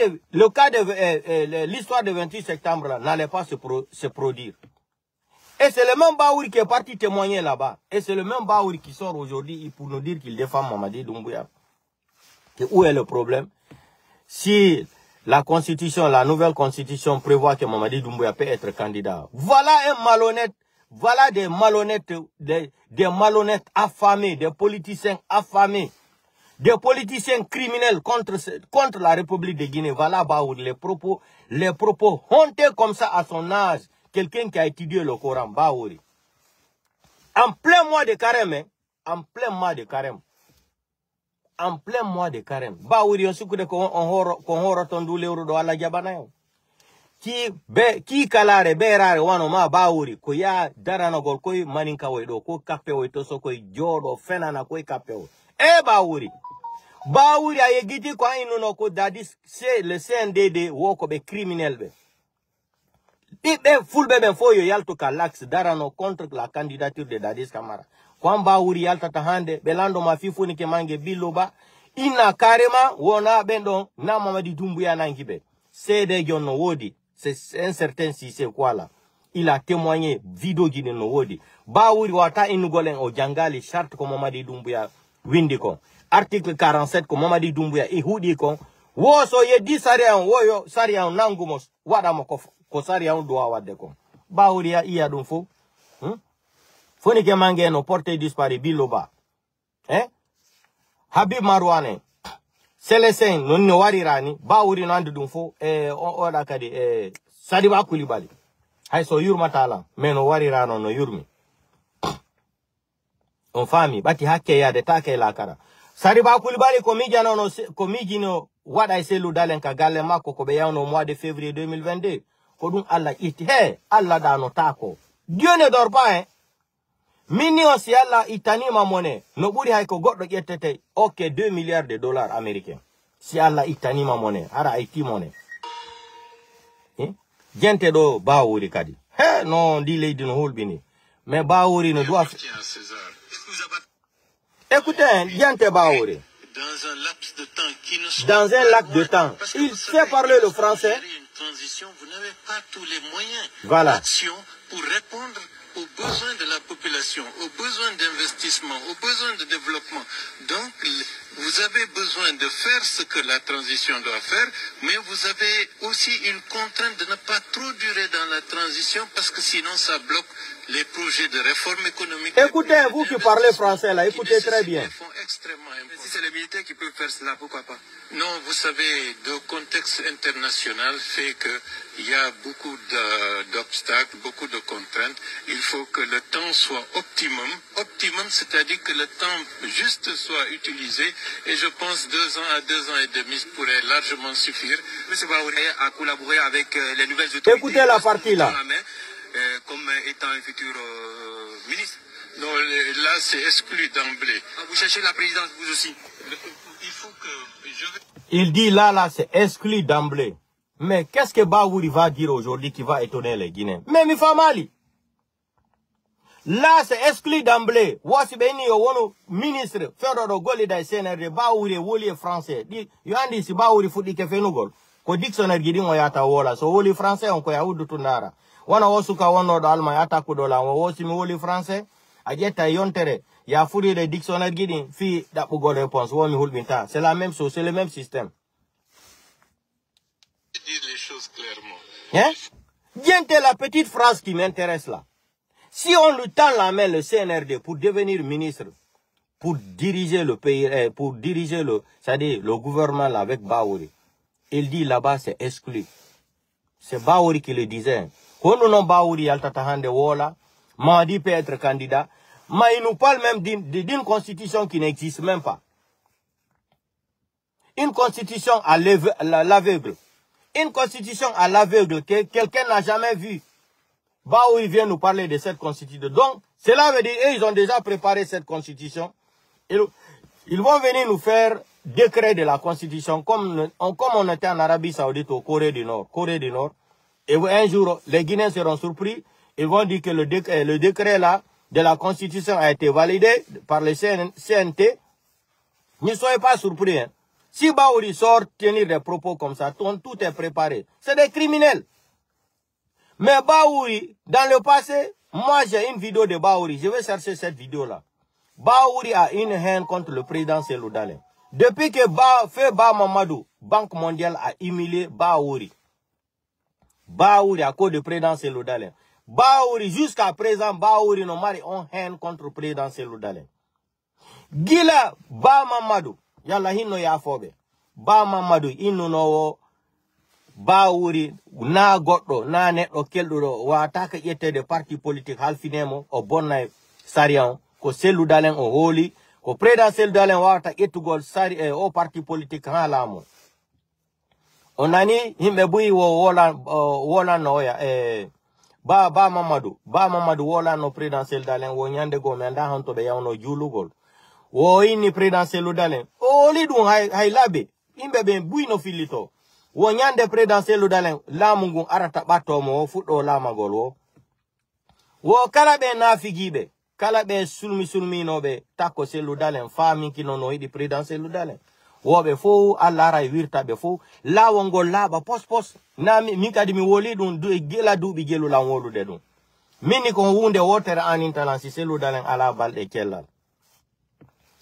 du 28 septembre là n'allait pas se produire. Et c'est le même Baouri qui est parti témoigner là-bas. Et c'est le même Baouri qui sort aujourd'hui pour nous dire qu'il défend Mamadi Doumbouya. Où est le problème? Si la constitution, la nouvelle constitution prévoit que Mamadi Doumbouya peut être candidat, voilà un malhonnête, voilà des malhonnêtes affamés, des politiciens affamés, des politiciens criminels contre la République de Guinée. Voilà Baouri, les propos honteux comme ça à son âge. Quelqu'un qui a étudié le Coran, Baouri. En plein mois de carême, hein, en plein mois de carême. En plein mois de carême. Baouri, on sukude ko horo tondu lewru do ala jabana yo. Ki kalare berare wano ma Baouri ko ya daranogol koy maninka way do ko kappe way to so koy jodo fenana koy kappe o. Baouri. Baouri a yegiti ko inuno ko Dadis c'est le CNDD woko be criminel be. Fulbe ben foyo yalto ka lax darano contre la candidature de Dadis Camara. Quand Baouri yalta tahande belando mafifu ni kemange biloba ina karema wona bendo na Mamadi Doumbouya nangibe. C'est des gens no wodi. C'est un certain si c'est quoi là. Il a témoigné vidéo guiné no wodi. Baouri wata inugolen o jangali charte ko Mamadi Doumbouya windiko. Article 47 ko Mamadi Doumbouya ihudi ko wo so ye di sarian woyo sarian nangumos wada mo ko sarian do wadde ko. Baouri ya iya dum fo. Foni ke mange no porte dispari biloba. Habib Marouane. Célestin no warirani. Baouri no andu dum fo. O da kadi Sadiba Coulibaly. Hay so yurma tala. Mais no warirano no yurmi. On fami. Bati hakke ya de take la kara. Sariba Koulibaly komijino wada Cellou Dalein ka galle makko ko be yawno mois de février 2022 ko dum Allah itti Allah dano tako. Dieu ne dort pas hein. Minion si Allah itanima monnaie no buri hay ko goddo ƴettete OK 2 milliards de dollars américains. Si Allah itanima monnaie ara iti monnaie. Gente do bawuri kadi. Non di leydi no holbini. Mais bawuri no doit Écoutez, gente bawuri. Dans un laps de temps, il sait parler le français. Vous n'avez pas tous les moyens d'action pour répondre aux besoins de la population, aux besoins d'investissement, aux besoins de développement. Donc, vous avez besoin de faire ce que la transition doit faire, mais vous avez aussi une contrainte de ne pas trop durer dans la transition parce que sinon ça bloque les projets de réforme économique. Écoutez, vous qui parlez français là, écoutez très bien. Si c'est les militaires qui peuvent faire cela, pourquoi pas? Non, vous savez, le contexte international fait qu'il y a beaucoup d'obstacles, beaucoup de contraintes. Il faut que le temps soit optimum. Optimum, c'est-à-dire que le temps juste soit utilisé. Et je pense 2 ans à 2 ans et demi pourrait largement suffire. M. Baouré a collaboré avec les nouvelles autorités. Écoutez la partie là. Comme étant un futur ministre. Non, là c'est exclu d'emblée. Vous cherchez la présidence vous aussi. Il faut que Il dit là c'est exclu d'emblée. Mais qu'est-ce que Baouri va dire aujourd'hui qui va étonner les Guinéens? Mais mi fa mali. Là c'est exclu d'emblée. Wasi beni yo wono ministre Ferdinand Goli da CNRD Baouri woli français. Di yo andi si Baouri fudi ke fenugol. Ko dictionnaire gidi ngo yata wola so woli français on ko yawudu tunara. Wana wosuka wono do alma yata ko do la wosi mi woli français. Ajeta yontere ya furi de dictionnaire gidi fi da bugol réponse wo mi hulbinta. C'est la même chose, c'est le même système. Dire les choses clairement. Hein? Gente la petite phrase qui m'intéresse là. Si on lui tend la main le CNRD pour devenir ministre, pour diriger le pays, pour diriger c'est-à-dire le gouvernement là avec Baouri, il dit là-bas c'est exclu. C'est Baouri qui le disait. Quand nous non Baouri Altatahande Wola, Madi peut être candidat, mais il nous parle même d'une constitution qui n'existe même pas. Une constitution à l'aveugle. Une constitution à l'aveugle que quelqu'un n'a jamais vu. Baouri vient nous parler de cette constitution. Donc, cela veut dire qu'ils ont déjà préparé cette constitution. Ils vont venir nous faire décret de la constitution comme on était en Arabie Saoudite au Corée du Nord. Et un jour, les Guinéens seront surpris. Ils vont dire que le décret là de la constitution a été validé par le CNT. Ne soyez pas surpris. Hein. Si Baouri sort tenir des propos comme ça, tout est préparé. C'est des criminels. Mais Baouri, dans le passé, moi j'ai une vidéo de Baouri. Je vais chercher cette vidéo-là. Baouri a une haine contre le président Cellou Dalein. Depuis que Ba Mamadou, Banque mondiale, a humilié Baouri. Baouri à cause du président Cellou Dalein. Baouri, jusqu'à présent, Baouri n'a pas une haine contre le président Cellou Dalein. Gila Ba Mamadou. Yalla hino ya fobe. Ba Mamadou inu no Baouri na goddo na neddo keldo wa taka yette de parti politique halfinemo o bonna sarian ko Cellou Dalein o holi ko président Cellou Dalein wata yettugol sari o parti politique halamo. Onani himbe buyi wo wola no ya Ba Mamadou wola no président Cellou Dalein wo nyande go me nda hanto be yawno julugol. Wo ini président Cellou Dalein o li dum hay labe imbe be buyi no filito wo nyande président Cellou Dalein lamungu arata bato mo fuddo lamagol wo kala be nafigibe kala be sulmi no be takko Cellou Dalein fami kino no idi président Cellou Dalein wo be fo alara wirta be fo lawongol laba pos na mi kadi mi woli dum gela dubi gelu la wolu de dum mini ko hunde wotere anin talansi Cellou Dalein ala balde kellal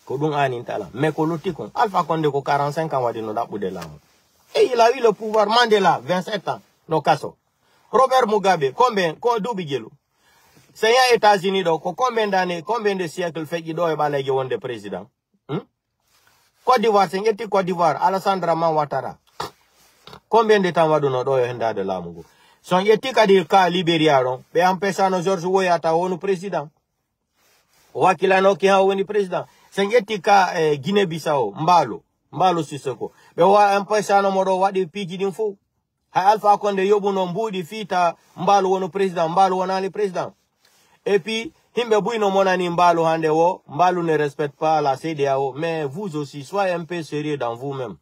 ko dum anin tala mais ko lotikon Alpha Condé ko 45 ans wadi no dabbude lamu. Et il a eu le pouvoir. Mandela, 27 ans, no caso. Robert Mugabe, combien doubi gelo. C'est les États-Unis, donc, combien d'années, combien de siècles fait qu'il doit y avoir des présidents? Côte d'Ivoire, c'est Côte d'Ivoire, Alassane Ouattara. Combien de temps va donner de l'amour? Son yeti kadi ka Libéria, be empêcha no George Weah ta wonu président. Wakila no ki ha woni président. Sengetika Guinée-Bissau, Mbalo Sissoko. Be wa empêchano modo wadi piji d'info. Ha Alpha Condé yobu no mbudi fita Mbalo wono président, Mbalo wonali président. Et puis, himbe bouy no monani Mbalo hande wo, Mbalo ne respecte pas la CEDEAO, mais vous aussi, soyez un peu sérieux dans vous-même.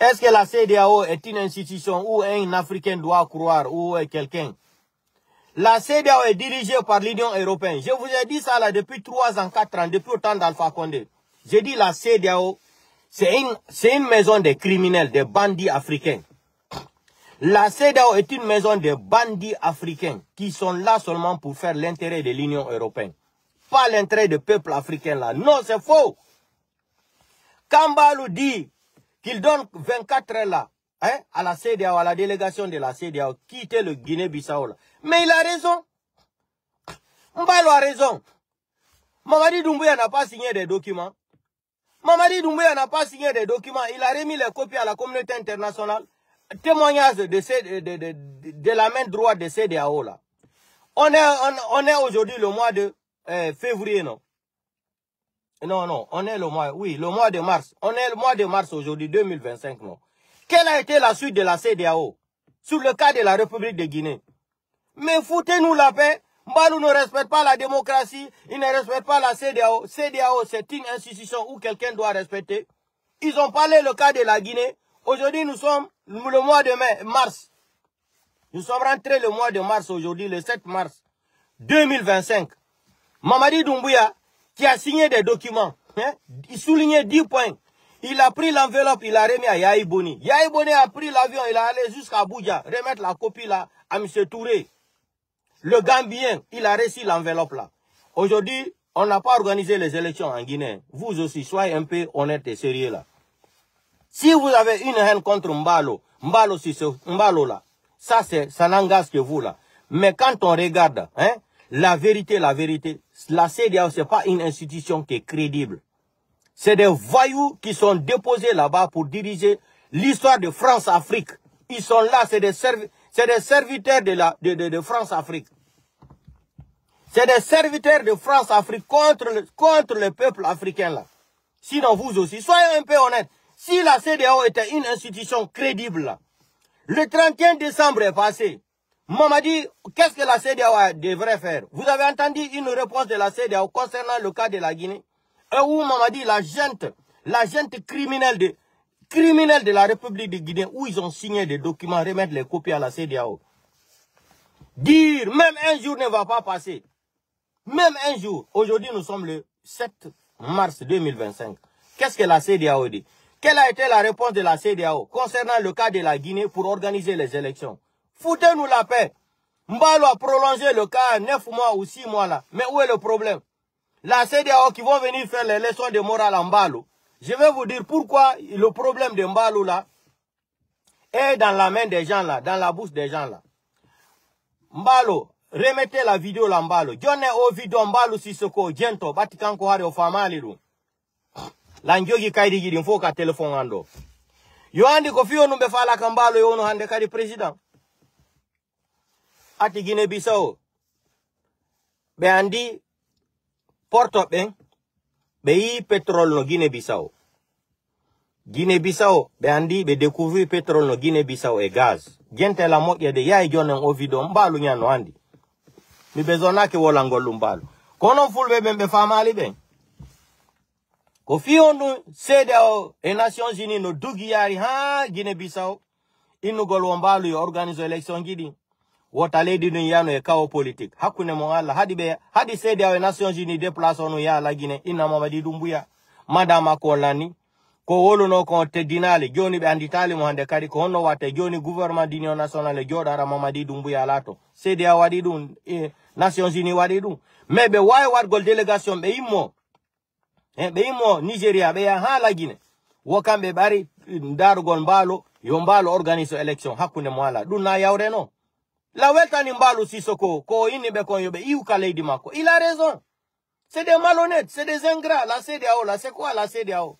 Est-ce que la CEDEAO est une institution où un Africain doit croire, ou quelqu'un? La CEDEAO est dirigée par l'Union européenne. Je vous ai dit ça là depuis 3 ans, 4 ans, depuis le temps d'Alpha Condé. J'ai dit la CEDEAO, c'est une maison de criminels, de bandits africains. La CEDEAO est une maison de bandits africains qui sont là seulement pour faire l'intérêt de l'Union européenne. Pas l'intérêt du peuple africain là. Non, c'est faux. Kambalou dit qu'il donne 24 heures là, hein, à la CEDEAO, à la délégation de la CEDEAO, quitter le Guinée-Bissau là. Mais il a raison. Mbalo a raison. Mamadi Doumbouya n'a pas signé des documents. Mamadi Doumbouya n'a pas signé des documents. Il a remis les copies à la communauté internationale. Témoignage de la main droite de CEDEAO là. On est aujourd'hui le mois de février, non? Non, on est le mois de mars. On est le mois de mars aujourd'hui, 2025, non? Quelle a été la suite de la CEDEAO sur le cas de la République de Guinée? Mais foutez-nous la paix. Mbalo ne respecte pas la démocratie. Il ne respecte pas la CEDEAO. CEDEAO, c'est une institution où quelqu'un doit respecter. Ils ont parlé le cas de la Guinée. Aujourd'hui, nous sommes le mois de mars. Nous sommes rentrés le mois de mars aujourd'hui, le 7 mars 2025. Mamadi Doumbouya, qui a signé des documents, hein, il soulignait 10 points. Il a pris l'enveloppe, il a remis à Yahi Boni. Yahi Boni a pris l'avion, il est allé jusqu'à Abuja, remettre la copie là à M. Touré. Le Gambien, il a reçu l'enveloppe là. Aujourd'hui, on n'a pas organisé les élections en Guinée. Vous aussi, soyez un peu honnête et sérieux là. Si vous avez une haine contre Mbalo là, ça n'engage que vous là. Mais quand on regarde, hein, la vérité, la CEDEAO, c'est pas une institution qui est crédible. C'est des voyous qui sont déposés là-bas pour diriger l'histoire de France-Afrique. Ils sont là, c'est des serviteurs de France-Afrique. C'est des serviteurs de France-Afrique contre le peuple africain là. Sinon, vous aussi, soyez un peu honnêtes. Si la CEDEAO était une institution crédible là, le 31 décembre est passé. Mamadi, qu'est-ce que la CEDEAO devrait faire? Vous avez entendu une réponse de la CEDEAO concernant le cas de la Guinée? Et où Mamadi, la gente criminelle de la République de Guinée, où ils ont signé des documents, remettre les copies à la CEDEAO. Dire, même un jour ne va pas passer. Même un jour. Aujourd'hui, nous sommes le 7 mars 2025. Qu'est-ce que la CEDEAO dit? Quelle a été la réponse de la CEDEAO concernant le cas de la Guinée pour organiser les élections? Foutez-nous la paix. Mbalo a prolongé le cas 9 mois ou 6 mois là. Mais où est le problème? La CEDEAO qui vont venir faire les leçons de morale à Mbalo. Je vais vous dire pourquoi le problème de Mbalo là est dans la main des gens là, dans la bouche des gens là. Mbalo, remettez la vidéo là Mbalo. Jonne o vidéo Mbalo Sissoko, Gento, Batikanko Hare o Famaliru. Lanjogi kaidi gidi mfoka telefon ando. Yo andi ko fiyo numbe fala kambalo yo no hande kadi president. Ati Guinée-Bissau. Be andi porto ben be yi pétrole no Guinée-Bissau. Guinée-Bissau be andi be découvrir pétrole no Guinée-Bissau et gaz. Gente la moye de yayi jonen o video mbalu nyano andi. Mi bezona ke wola ngolu mbalu. Kono fulbe ben be famali ben. Ko fionu CEDEAO et Nations Unies no dugi yari ha Guinée-Bissau inu gol mbalu yo organize election gidi. Wota lady no yano e kawo politique. Hakune mo Allah hadi CEDEAO et Nations Unies déplace onu ya la Guinée ina Mamadi Doumbouya. Madama ko lani ko wolo no ko te dinale joni be anditali mo hande kadi ko honno wate joni gouvernement d'union nationale jodara Mamadi Doumbouya lato. CEDEAO wadi dum Nations Unies wadi dum. Mais be way wat gol délégation be immo be immo Nigeria be ya ha la Guinée. Wokambe bari ndarugol Mbalo yo Mbalo organise élection hakune mo ala dum na yawre no. La weltani Mbalo Sissoko ko inibe kon yobe iuka lady mako. Il a raison. C'est des malhonnêtes, c'est des ingrats. La CEDEAO là, c'est quoi la CEDEAO?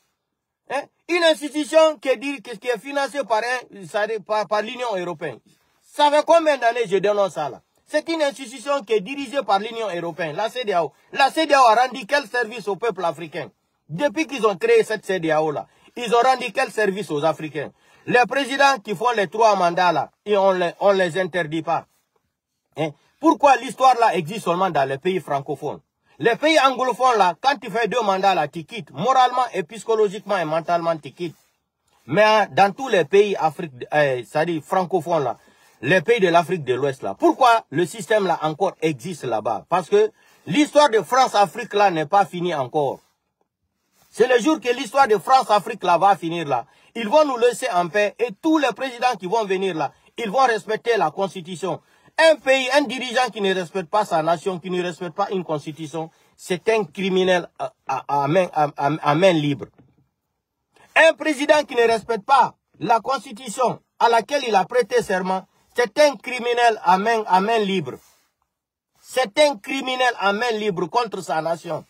Hein? Une institution qui est financée par l'Union européenne. Ça fait combien d'années je dénonce ça là? C'est une institution qui est dirigée par l'Union européenne, la CEDEAO. La CEDEAO a rendu quel service au peuple africain? Depuis qu'ils ont créé cette CEDEAO-là, ils ont rendu quel service aux Africains? Les présidents qui font les 3 mandats là, et on les interdit pas. Hein? Pourquoi l'histoire là existe seulement dans les pays francophones? Les pays anglophones là, quand tu fais 2 mandats là, tu quittes. Moralement et psychologiquement et mentalement, tu quittes. Mais dans tous les pays c'est-à-dire francophones là, les pays de l'Afrique de l'Ouest là, pourquoi le système là encore existe là-bas? Parce que l'histoire de France-Afrique là n'est pas finie encore. C'est le jour que l'histoire de France-Afrique là va finir là. Ils vont nous laisser en paix et tous les présidents qui vont venir là, ils vont respecter la constitution. Un pays, un dirigeant qui ne respecte pas sa nation, qui ne respecte pas une constitution, c'est un criminel à main libre. Un président qui ne respecte pas la constitution à laquelle il a prêté serment, c'est un criminel à main libre. C'est un criminel à main libre contre sa nation.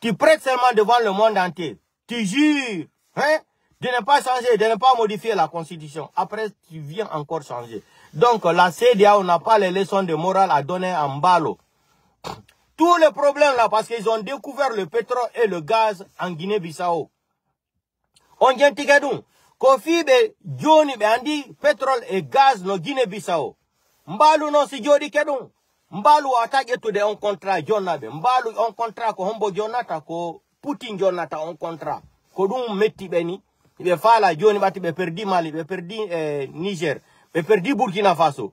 Tu prêtes serment devant le monde entier. Tu jures hein, de ne pas changer, de ne pas modifier la constitution. Après, tu viens encore changer. Donc, la CEDEAO n'a pas les leçons de morale à donner en Mbalo. Tous les problèmes là, parce qu'ils ont découvert le pétrole et le gaz en Guinée-Bissau. On dit que Kofi be Johnny be andi pétrole et gaz no Guinée-Bissau. Mbalu non si jodi kedun. Mbalu attaque to de un contrat Jonabe. Mbalu un contrat ko hombo Jonata ko Putin Jonata un contrat. Ko dum metti beni. Be fala Johnny bati be perdi Mali, be perdi Niger, be perdi Burkina Faso.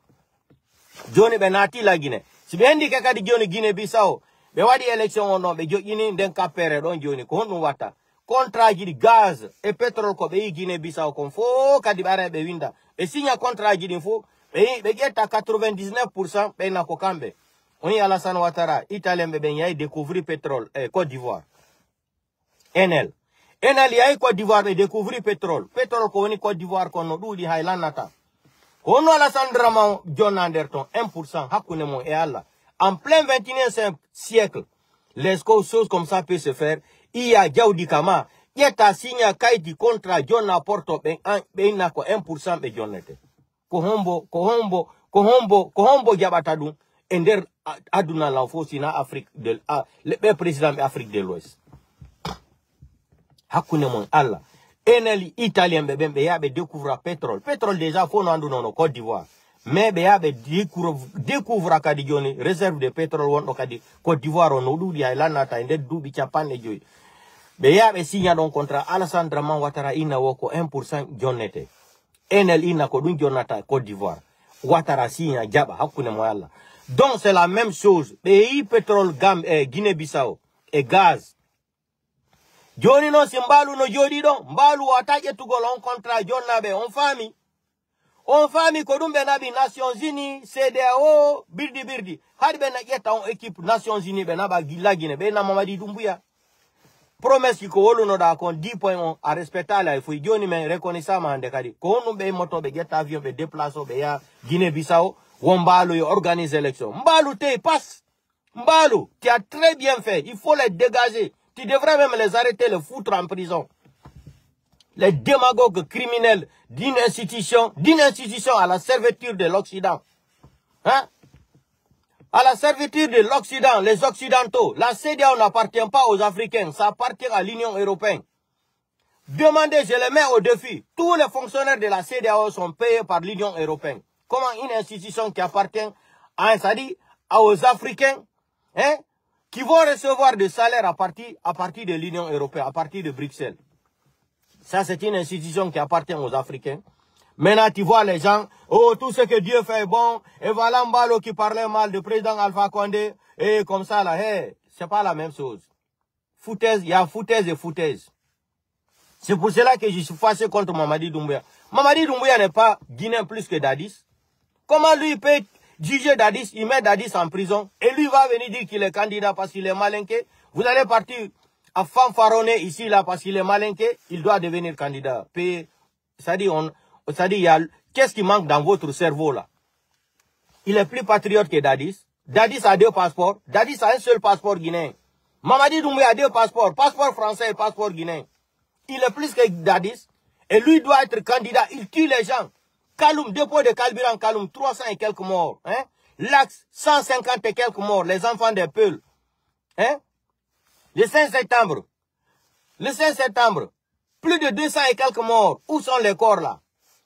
Johnny be nati la Guinée. Si be andi ke kadi Johnny Guinée-Bissau, be wadi élection on be jogini den kapere don Johnny ko honu wata. Contrat de gaz et pétrole ko be Guinée-Bissau kon fo kadi bare be winda. Be signa contrat di fo be geta 99% be na ko kambe. On y Alassane Ouattara, Italien be ben yai découvrir pétrole Côte d'Ivoire. Enel yai Côte d'Ivoire be découvrir pétrole. Pétrole ko woni Côte d'Ivoire ko no dudi Highland nata. Kono Alassane Dramane John Anderton 1% hakune mo e Allah. En plein 21e siècle, les choses comme ça peuvent se faire. Il y a Djaoudi Kama, il y a signé Kaiti contre John Porto, ben 1% be John Nete. Kohombo, Jabatadou, Ender Aduna Lanfo, Sina Afrique le président de l'Afrique de l'Ouest. Hakunemon Allah. Eneli Italien bebe yabe découvre pétrole. Pétrole déjà faut nous en Côte d'Ivoire. Mais yabe découvre Kadigioni, réserve de pétrole won Kadi Côte d'Ivoire on odudi Highlandata ende dubi chapane joy. Yabe signa don contrat Alassane Dramane Ouattara ina woko 1% Jonete. Enel ina ko dun Jonata Côte d'Ivoire. Ouattara signa jaba hakune mo Allah. Donc c'est la même chose. Pays pétrole Guinée-Bissau et gaz. Joni no simbalu no jodi don mbalu ataje tugol on contrat jonnabe on fami ko dum be nabi Nations Unies CEDEAO birdi hadi be na yeta on équipe Nations Unies be naba gilagine be na Mamadi Doumbouya promesse ko wolu no da kon 10 points à respecter la faut joni men reconnaissance ande kadi ko on be moto be get avion be déplacer be ya Guinée-Bissau wombalu yo organiser élection mbalu te passe mbalu tu as très bien fait il faut les dégager. Tu devrais même les arrêter, les foutre en prison. Les démagogues criminels d'une institution à la servitude de l'Occident. Hein? À la servitude de l'Occident, les Occidentaux. La CEDEAO n'appartient pas aux Africains, ça appartient à l'Union européenne. Demandez, je les mets au défi. Tous les fonctionnaires de la CEDEAO sont payés par l'Union européenne. Comment une institution qui appartient aux Africains, hein? Qui vont recevoir des salaires à partir de l'Union européenne, à partir de Bruxelles. Ça, c'est une institution qui appartient aux Africains. Maintenant, tu vois les gens, oh, tout ce que Dieu fait est bon, et voilà Mbalo qui parlait mal du président Alpha Condé, et comme ça, là, hey, c'est pas la même chose. Foutaise, il y a foutaise et foutaise. C'est pour cela que je suis fâché contre Mamadi Doumbouya. Mamadi Doumbouya n'est pas guinéen plus que Dadis. Comment lui peut juger Dadis, il met Dadis en prison, et lui va venir dire qu'il est candidat parce qu'il est malinqué. Vous allez partir à fanfaronner ici, là, parce qu'il est malinqué, il doit devenir candidat. C'est-à-dire, qu'est-ce qui manque dans votre cerveau, là? Il est plus patriote que Dadis. Dadis a 2 passeports. Dadis a un seul passeport guinéen. Mamadi Doumbouya a 2 passeports. Passeport français et passeport guinéen. Il est plus que Dadis. Et lui doit être candidat. Il tue les gens. Kaloum, dépôt de carburant Kaloum, 300 et quelques morts. Hein? L'axe, 150 et quelques morts, les enfants des Peuls. Hein? Le 5 septembre. Le 5 septembre. Plus de 200 et quelques morts. Où sont les corps là?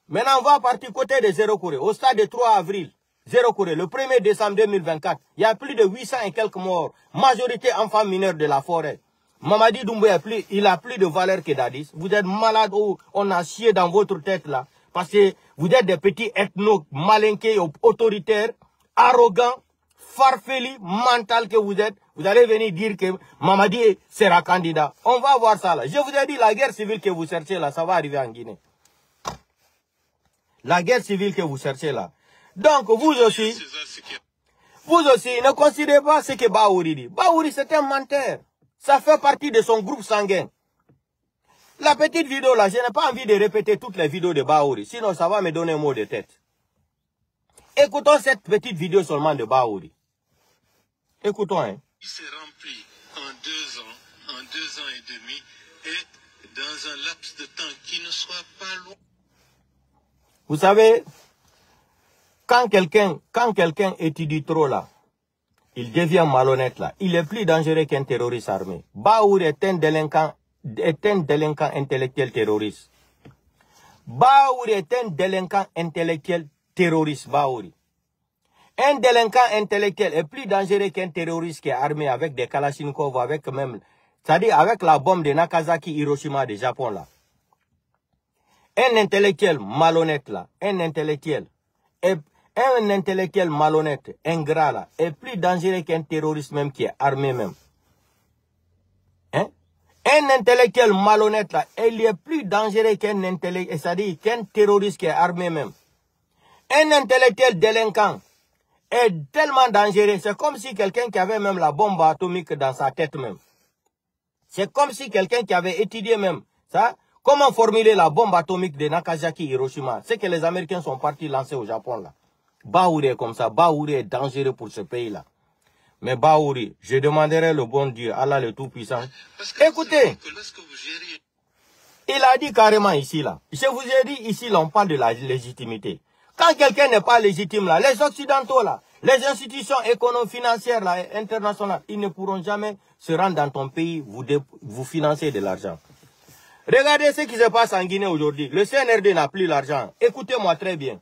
Maintenant, on va partir côté de Zéro Corée, au stade de 3 avril. Zéro Corée, le 1er décembre 2024. Il y a plus de 800 et quelques morts. Majorité enfants mineurs de la forêt. Mamadi Doumbouya, il a plus de valeur que Dadis. Vous êtes malade ou on a chié dans votre tête là. Parce que vous êtes des petits ethnos malinqués, autoritaires, arrogants, farfelus, mental que vous êtes. Vous allez venir dire que Mamadi sera candidat. On va voir ça là. Je vous ai dit, la guerre civile que vous cherchez là, ça va arriver en Guinée. La guerre civile que vous cherchez là. Donc, vous aussi, ne considérez pas ce que Baouri dit. Baouri, c'est un menteur. Ça fait partie de son groupe sanguin. La petite vidéo là, je n'ai pas envie de répéter toutes les vidéos de Baouri. Sinon, ça va me donner un mot de tête. Écoutons cette petite vidéo seulement de Baouri. Écoutons, hein. Il s'est rempli en 2 ans et demi, et dans un laps de temps qui ne soit pas loin. Vous savez, quand quelqu'un étudie trop là, il devient malhonnête là. Il est plus dangereux qu'un terroriste armé. Baouri est un délinquant intellectuel terroriste. Baouri est un délinquant intellectuel terroriste, Baouri. Un délinquant intellectuel est plus dangereux qu'un terroriste qui est armé avec des Kalachnikov, avec même, c'est-à-dire avec la bombe de Nagasaki, Hiroshima du Japon là. Un intellectuel malhonnête là, un intellectuel malhonnête, ingrat là, est plus dangereux qu'un terroriste même qui est armé même. Hein? Un intellectuel malhonnête là, il est plus dangereux qu'un intellectuel, c'est-à-dire qu'un terroriste qui est armé même. Un intellectuel délinquant est tellement dangereux, c'est comme si quelqu'un qui avait même la bombe atomique dans sa tête même. C'est comme si quelqu'un qui avait étudié même ça, comment formuler la bombe atomique de Nagasaki, Hiroshima. C'est que les Américains sont partis lancer au Japon là. Baouri est comme ça. Baouri est dangereux pour ce pays-là. Mais Baouri, je demanderai le bon Dieu, Allah le Tout-Puissant. Écoutez, il a dit carrément ici là. Je vous ai dit ici là, on parle de la légitimité. Quand quelqu'un n'est pas légitime là, les Occidentaux là, les institutions économiques, financières là, internationales, ils ne pourront jamais se rendre dans ton pays, vous financer de l'argent. Regardez ce qui se passe en Guinée aujourd'hui. Le CNRD n'a plus l'argent. Écoutez-moi très bien.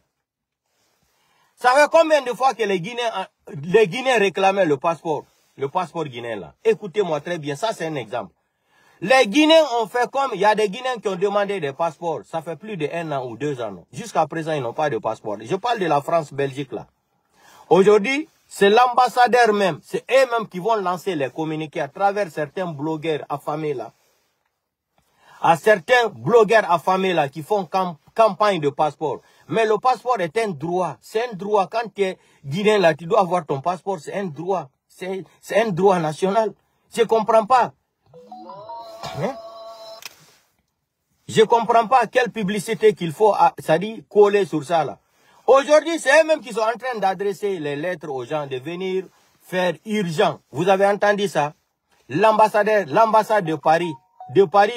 Ça fait combien de fois que les Guinéens réclamaient le passeport guinéen là? Écoutez-moi très bien, ça c'est un exemple. Les Guinéens ont fait comme, il y a des Guinéens qui ont demandé des passeports. Ça fait plus de 1 an ou 2 ans. Jusqu'à présent, ils n'ont pas de passeport. Je parle de la France-Belgique là. Aujourd'hui, c'est l'ambassadeur même, c'est eux-mêmes qui vont lancer les communiqués à travers certains blogueurs affamés là. À certains blogueurs affamés là qui font campagne de passeport. Mais le passeport est un droit. C'est un droit. Quand tu es guinéen là, tu dois avoir ton passeport. C'est un droit. C'est un droit national. Je ne comprends pas. Hein? Je ne comprends pas quelle publicité qu'il faut, c'est-à-dire coller sur ça là. Aujourd'hui, c'est eux-mêmes qui sont en train d'adresser les lettres aux gens, de venir faire urgent. Vous avez entendu ça? L'ambassade de Paris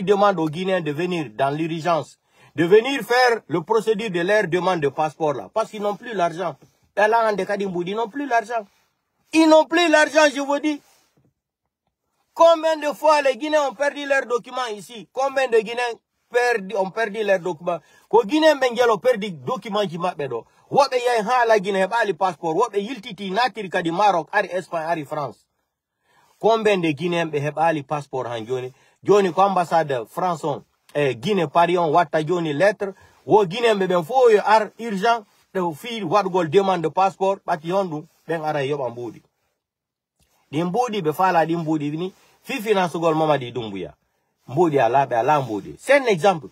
demande aux Guinéens de venir dans l'urgence, de venir faire le procédure de leur demande de passeport là, parce qu'ils n'ont plus l'argent. Ils n'ont plus l'argent. Ils n'ont plus l'argent, je vous dis. Combien de fois les Guinéens ont perdu leurs documents ici? Combien de Guinéens ont perdu leurs documents? Ko Guinéens ont perdu les documents qui m'appellent. What est la Guinée pas le passeport? What est yiltiti natirika du Maroc, ari Espagne, ari France? Combien de Guinéens ont le passeport en Guinée? Joni ko ambassade France Guinée Paris on watta joni lettre wo Guinée be ben fo yo ar urgent de fi wadgol demande de passeport bati hondu ben ara yoba mbudi di mbudi be fala di mbudi ni fi finance gol Mamadi Doumbouya mbudi ala be ala mbudi. C'est un exemple.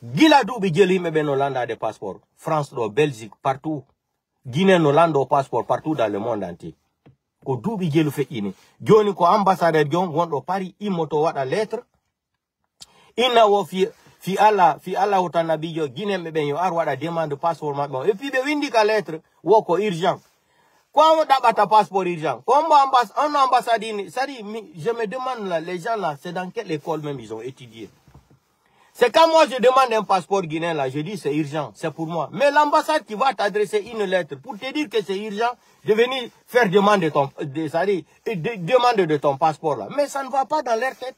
Gila dubi jeli me ben Hollande de passeport, France do Belgique partout, Guinée Hollande au passeport partout dans le monde entier. Ko dubi jelu fe ini joni ko ambassadeur jon wondo Paris imoto wada lettre inna wo fi Allah utanabijo Guinée me ben yo ar wada demande passeport mabbe et puis be windi ka lettre wo ko urgent ko mo dabata passeport urgent ko mo ambassade ni sadi je me demande là les gens là c'est dans quelle école même ils ont étudié. C'est quand moi je demande un passeport guinéen là, je dis c'est urgent, c'est pour moi. Mais l'ambassade qui va t'adresser une lettre pour te dire que c'est urgent de venir faire demande de ton passeport là. Mais ça ne va pas dans leur tête.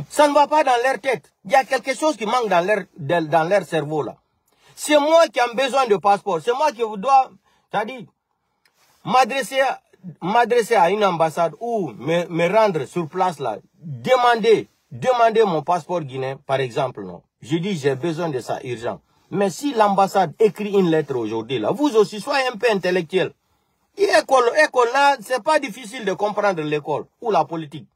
Ça ne va pas dans leur tête. Il y a quelque chose qui manque dans leur cerveau là. C'est moi qui ai besoin de passeport. C'est moi qui dois, c'est-à-dire, m'adresser à une ambassade ou me rendre sur place là. Demander mon passeport guinéen, par exemple, non. Je dis, j'ai besoin de ça urgent. Mais si l'ambassade écrit une lettre aujourd'hui là, vous aussi, soyez un peu intellectuel. École là, c'est pas difficile de comprendre l'école ou la politique.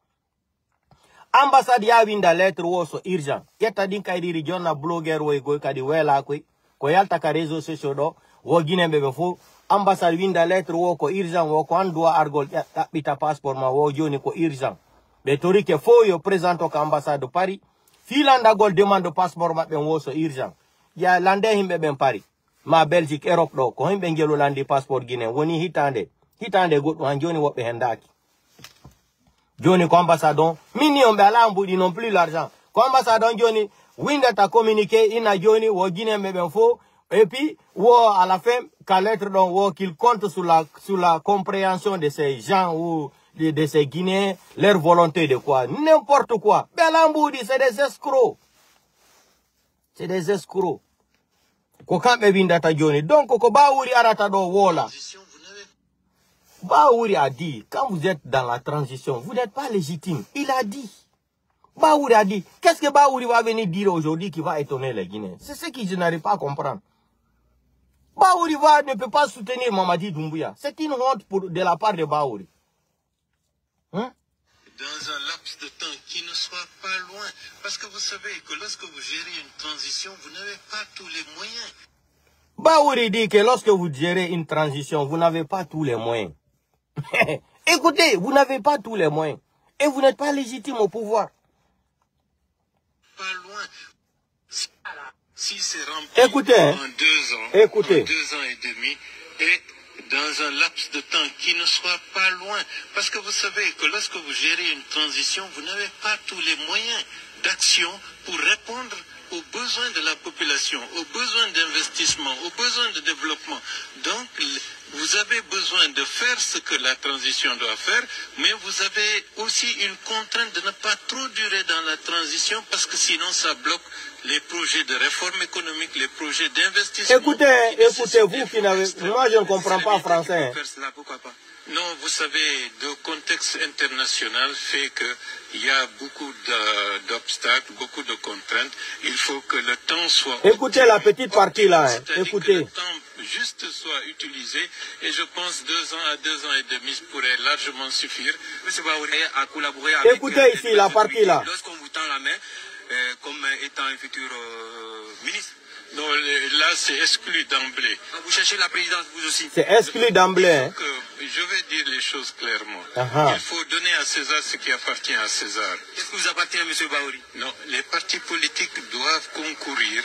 Ambassade ya winda lettre woso urgent. Yeta din kay diri jonna blogger wo go kadi wela ko yalta ka réseau sociaux do wo Guinée bebe fo ambassade winda lettre wo ko urgent wo ko andwa argol bita passeport ma wo joni ko urgent. Be tori ke fo yo présento ka ambassade de Paris filanda gol demande passeport ma ben woso urgent. Ya lande himbe ben Paris ma Belgique Europe do ko himbe ngelo landi passeport Guinée woni hitande goddo han joni wobbe hendaki. Johnny Ambassadon, mini on ils n'ont plus l'argent. Ambassadon Johnny, Winda t'a communiqué, il a Johnny, ou Guinée Mebenfo, et puis, ou à la fin, qu'à l'être donc, qu'il compte sur la compréhension de ces gens ou de ces Guinéens, leur volonté de quoi, n'importe quoi. Belamboudi, c'est des escrocs. C'est des escrocs. Kokan Winda t'a Johnny. Donc, Kokobaouri Aratado Wola. Baouri a dit, quand vous êtes dans la transition, vous n'êtes pas légitime. Il a dit. Baouri a dit. Qu'est-ce que Baouri va venir dire aujourd'hui qui va étonner les Guinéens? C'est ce que je n'arrive pas à comprendre. Baouri ne peut pas soutenir Mamadi Doumbouya. C'est une honte de la part de Baouri. Hein? Dans un laps de temps qui ne soit pas loin. Parce que vous savez que lorsque vous gérez une transition, vous n'avez pas tous les moyens. Baouri dit que lorsque vous gérez une transition, vous n'avez pas tous les moyens. Écoutez, vous n'avez pas tous les moyens. Et vous n'êtes pas légitime au pouvoir. Pas loin. Si c'est rempli écoutez, en 2 ans, écoutez. En 2 ans et demi, et dans un laps de temps qui ne soit pas loin. Parce que vous savez que lorsque vous gérez une transition, vous n'avez pas tous les moyens d'action pour répondre aux besoins de la population, aux besoins d'investissement, aux besoins de développement. Donc, vous avez besoin de faire ce que la transition doit faire, mais vous avez aussi une contrainte de ne pas trop durer dans la transition parce que sinon ça bloque les projets de réforme économique, les projets d'investissement. Écoutez, vous qui n'avez... Moi, je ne comprends pas français. Pourquoi pas? Non, vous savez, le contexte international fait qu'il y a beaucoup d'obstacles, beaucoup de contraintes. Il faut que le temps soit... Écoutez la petite partie là. Écoutez. Que le temps juste soit utilisé. Et je pense 2 ans à 2 ans et demi pourrait largement suffire. M. Baouri a collaboré avec... Écoutez ici la partie là. Lorsqu'on vous tend la main, comme étant un futur ministre. Non, là, c'est exclu d'emblée. Vous cherchez la présidence, vous aussi. C'est exclu d'emblée. Hein? Je vais dire les choses clairement. Uh-huh. Il faut donner à César ce qui appartient à César. Qu'est-ce qui vous appartient, M. Baouri? Non, les partis politiques doivent concourir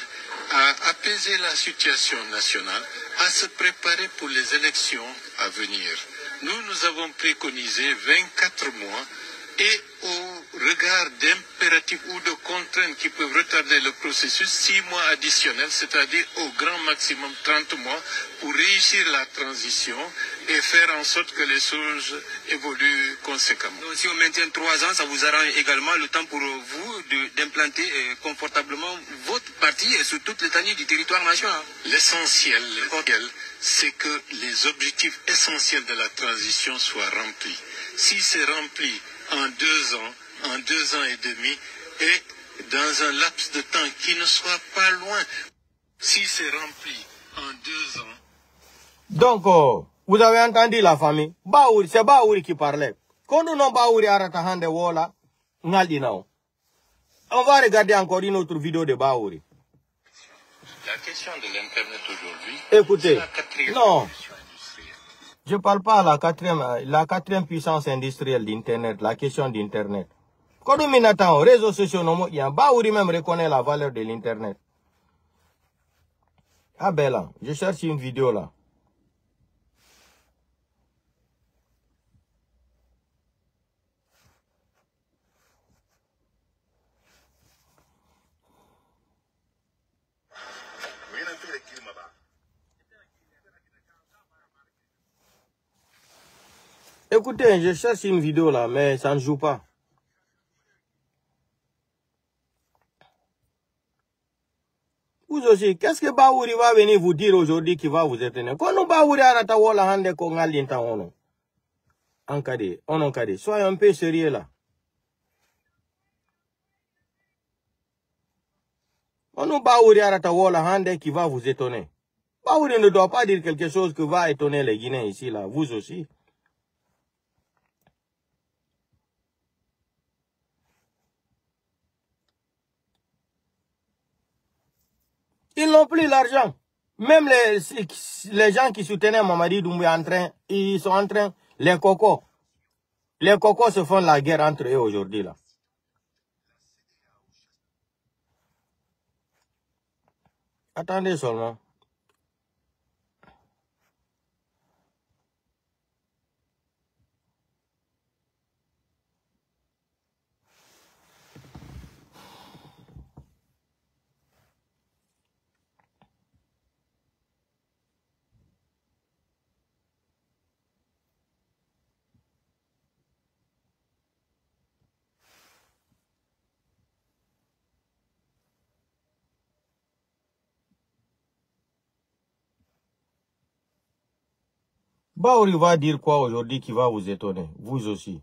à apaiser la situation nationale, à se préparer pour les élections à venir. Nous avons préconisé 24 mois et au regard d'impératifs ou de contraintes qui peuvent retarder le processus, 6 mois additionnels, c'est-à-dire au grand maximum 30 mois, pour réussir la transition et faire en sorte que les choses évoluent conséquemment. Donc, si on maintient 3 ans, ça vous arrange également le temps pour vous d'implanter confortablement votre parti sur toute l'étendue du territoire national. L'essentiel, c'est que les objectifs essentiels de la transition soient remplis. Si c'est rempli en 2 ans, en 2 ans et demi, et dans un laps de temps qui ne soit pas loin, si c'est rempli en 2 ans. Donc, vous avez entendu la famille. Baouri, c'est Baouri qui parlait. Quand nous n'avons Baouri Aratahande Wola, on va regarder encore une autre vidéo de Baouri. La question de l'Internet aujourd'hui, écoutez, c'est la 4e non. révolution industrielle. Je parle pas à la quatrième puissance industrielle d'Internet, la question d'Internet. Quand on m'attend aux réseaux sociaux, Baouri même reconnaît la valeur de l'Internet. Ah ben là, je cherche une vidéo là. Écoutez, je cherche une vidéo là, mais ça ne joue pas. Vous aussi, qu'est-ce que Baouri va venir vous dire aujourd'hui qui va vous étonner? Quand nous Baouri arata wala hande ko ngalinta ono. Encadé, on encadé. Soyez un peu sérieux là. On nous Baouri arata wala hande qui va vous étonner. Baouri ne doit pas dire quelque chose qui va étonner les Guinéens ici là, vous aussi. Ils n'ont plus l'argent. Même les gens qui soutenaient Mamadi Doumbouya ils sont en train, les cocos se font la guerre entre eux aujourd'hui là. Attendez seulement. Baouri va dire quoi aujourd'hui qui va vous étonner, vous aussi.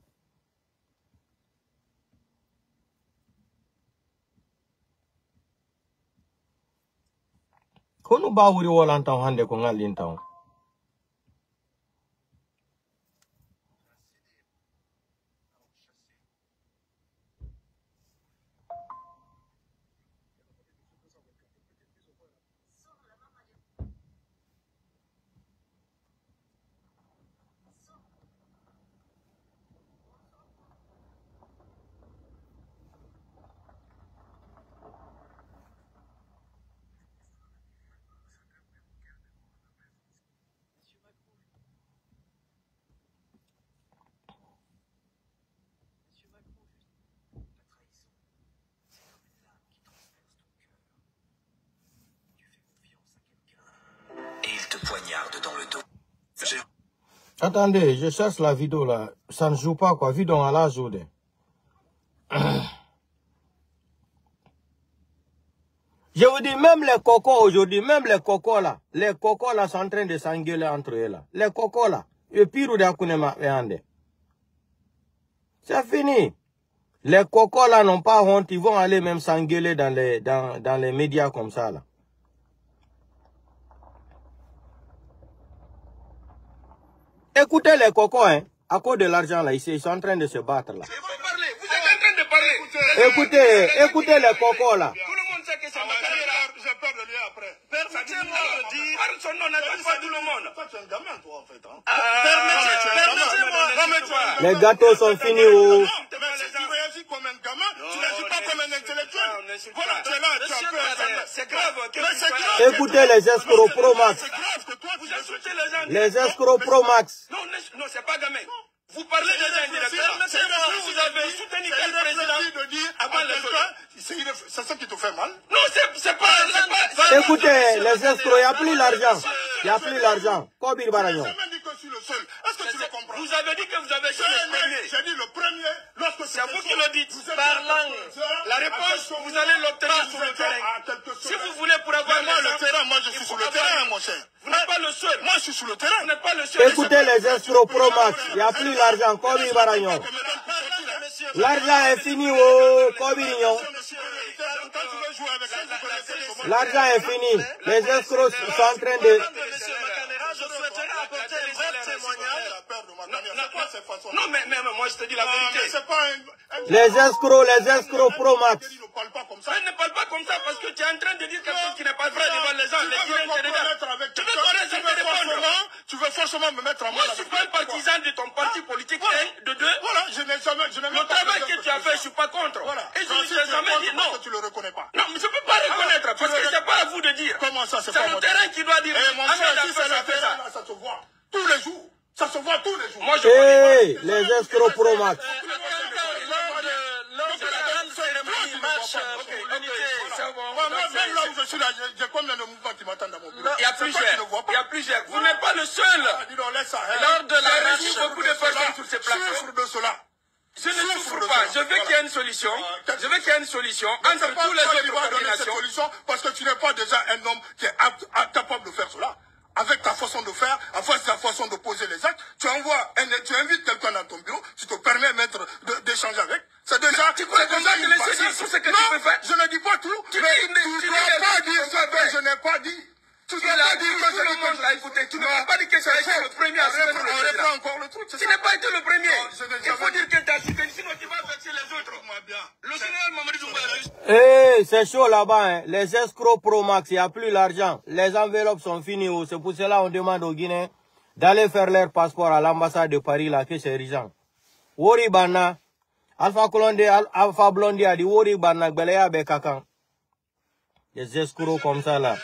Kono Baouri walantan hande ko ngalintan. Poignarde dans le dos. Attendez, je cherche la vidéo là. Ça ne joue pas quoi. Vidéo à la journée. Je vous dis, même les cocos aujourd'hui, même les cocos là sont en train de s'engueuler entre eux là. Les cocos là. Et pire d'akunema veande. C'est fini. Les cocos là n'ont pas honte. Ils vont aller même s'engueuler dans les médias comme ça là. Écoutez les cocos, hein, à cause de l'argent là, ils sont en train de se battre là. Vous êtes en train de parler. Écoutez les cocos là. Tout le monde sait que c'est ma carrière. J'ai peur de lui après. Permettez-moi de dire. Parle son nom, n'attaque pas tout le monde. Toi, tu es un gamin, toi, en fait. Permettez-moi. Les gâteaux sont finis. Oh. Tu réagis comme un gamin, tu ne réagis pas comme un intellectuel. Voilà, tu es là, tu es un peu. C'est grave. Écoutez les escrocs Pro Max. C'est grave que toi, vous insultez les gens. Les escrocs Pro Max. Non, c'est pas gamin. Vous parlez déjà indirectement. Vous avez soutenu quel président de dire avant les autres. C'est ça qui te fait mal? Non, c'est pas. Écoutez, les escrocs, il n'y a plus l'argent. Il n'y a plus l'argent. Kobir Baragnon. J'ai jamais dit que je suis le seul. Est-ce que tu le comprends? Vous avez dit que vous avez été le premier. J'ai dit le premier. Lorsque c'est vous qui le dites. Par langue. La réponse, vous allez l'obtenir sur le terrain. Si vous voulez pour avoir le terrain, moi je suis sur le terrain, mon cher. Vous n'êtes pas le seul. Moi je suis sur le terrain. Vous n'êtes pas le seul. Écoutez les escrocs Pro Max. Il n'y a plus l'argent. Kobir Baragnon. L'argent est fini. Oh, Kobir. L'argent est fini. Les escrocs sont en train de... Je souhaiterais apporter un vrai témoignage. Non, mais moi je te dis la vérité. Les escrocs Pro Max. Elle ne parle pas comme ça parce que tu es en train de dire quelque chose qui n'est pas vrai devant les gens. Tu veux forcément me mettre en moi. Moi, je suis pas un partisan de ton parti politique. Un, de deux. Voilà, je n'ai jamais. Le travail que tu as fait, je suis pas contre. Et je ne t'ai jamais dit non. Tu le reconnais pas. Non, mais je peux pas reconnaître parce que c'est pas à vous de dire. Comment ça, c'est le terrain qui doit dire. Mon frère, si c'est le terrain, ça se voit tous les jours. Ça se voit tous les jours. Moi, je les escrocs Pro Max. Lors de la grande cérémonie marche pour l'unité, Même là où je suis là, j'ai combien de mouvements qui m'attendent dans mon bureau? Il y a plusieurs. Vous n'êtes pas le seul. Dis donc, laisse ça. Lors de la marche, beaucoup de personnes sur ces plateaux. Souffre de cela. Je ne souffre pas. Je veux qu'il y ait une solution. Je veux qu'il y ait une solution entre tous les autres coordinations. Parce que tu n'es pas déjà un homme qui est capable de faire cela. Avec ta façon de faire, avec ta façon de poser les actes, tu invites quelqu'un dans ton bureau, tu te permets d'échanger avec. C'est déjà... Tu crois comme ça que les choses sont ce que tu peux faire? Je ne dis pas tout. Tu n'as pas dit ce que je n'ai pas dit. Tu n'as pas dit que tout le monde l'a écouté. Tu n'as pas dit que j'ai été le premier à soutenir le président. Encore le truc. Tu n'as pas été le premier. Il faut dire que tu as soutenu, sinon tu vas vexer les autres. Le général Mamadou Doumbouya a réussi. Eh, c'est chaud là-bas, hein. Les escrocs Pro Max, il n'y a plus l'argent. Les enveloppes sont finies. C'est pour cela qu'on demande aux Guinéens d'aller faire leur passeport à l'ambassade de Paris, là, que c'est urgent. Wori Bana, Alpha Blondie a dit Wori Bana, Belaya Bekakan. Des escrocs comme ça, là.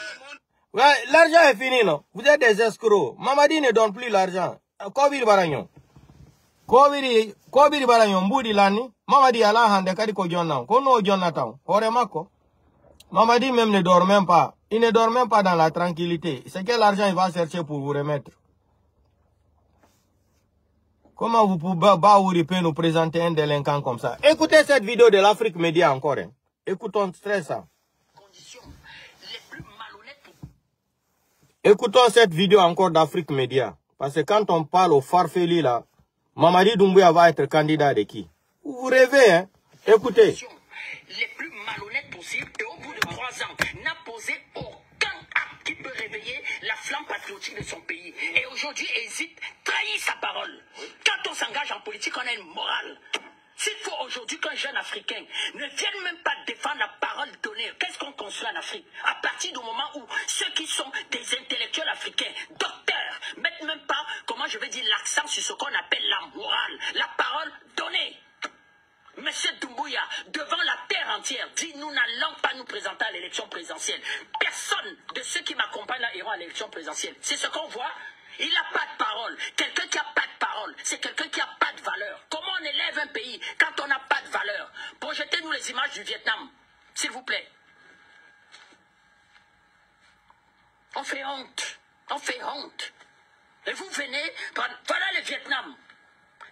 Ouais, l'argent est fini, non? Vous êtes des escrocs. Mamadi ne donne plus l'argent. Kobiri Baragnon. Kobiri Baragnon, Boudi Lani. Mamadi a la hande kadi ko Jonna. Kono Jonna Town. Horemako. Mamadi même ne dort même pas. Il ne dort même pas dans la tranquillité. C'est quel argent il va chercher pour vous remettre? Comment vous pouvez Baouri nous présenter un délinquant comme ça? Écoutez cette vidéo de l'Afrique Média encore. Hein. Écoutons très ça. Écoutons cette vidéo encore d'Afrique Média. Parce que quand on parle au Farfeli là, Mamadi Doumbouya va être candidat de qui? Vous rêvez, hein? Écoutez. Les plus malhonnêtes possibles et au bout de 3 ans n'a posé aucun acte qui peut réveiller la flamme patriotique de son pays. Et aujourd'hui hésite, trahit sa parole. Quand on s'engage en politique, on a une morale. S'il faut aujourd'hui qu'un jeune Africain ne vienne même pas défendre la parole donnée, qu'est-ce qu'on construit en Afrique? À partir du moment où ceux qui sont des intellectuels africains, docteurs, mettent même pas, comment je vais dire, l'accent sur ce qu'on appelle la morale, la parole donnée. Monsieur Doumbouya, devant la terre entière, dit nous n'allons pas nous présenter à l'élection présidentielle. Personne de ceux qui m'accompagnent là iront à l'élection présidentielle. C'est ce qu'on voit. Il n'a pas de parole. Quelqu'un qui n'a pas de parole, c'est quelqu'un qui n'a pas de valeur. Comment on élève un pays quand on n'a pas de valeur? Projetez-nous les images du Vietnam, s'il vous plaît. On fait honte. On fait honte. Et vous venez, voilà le Vietnam.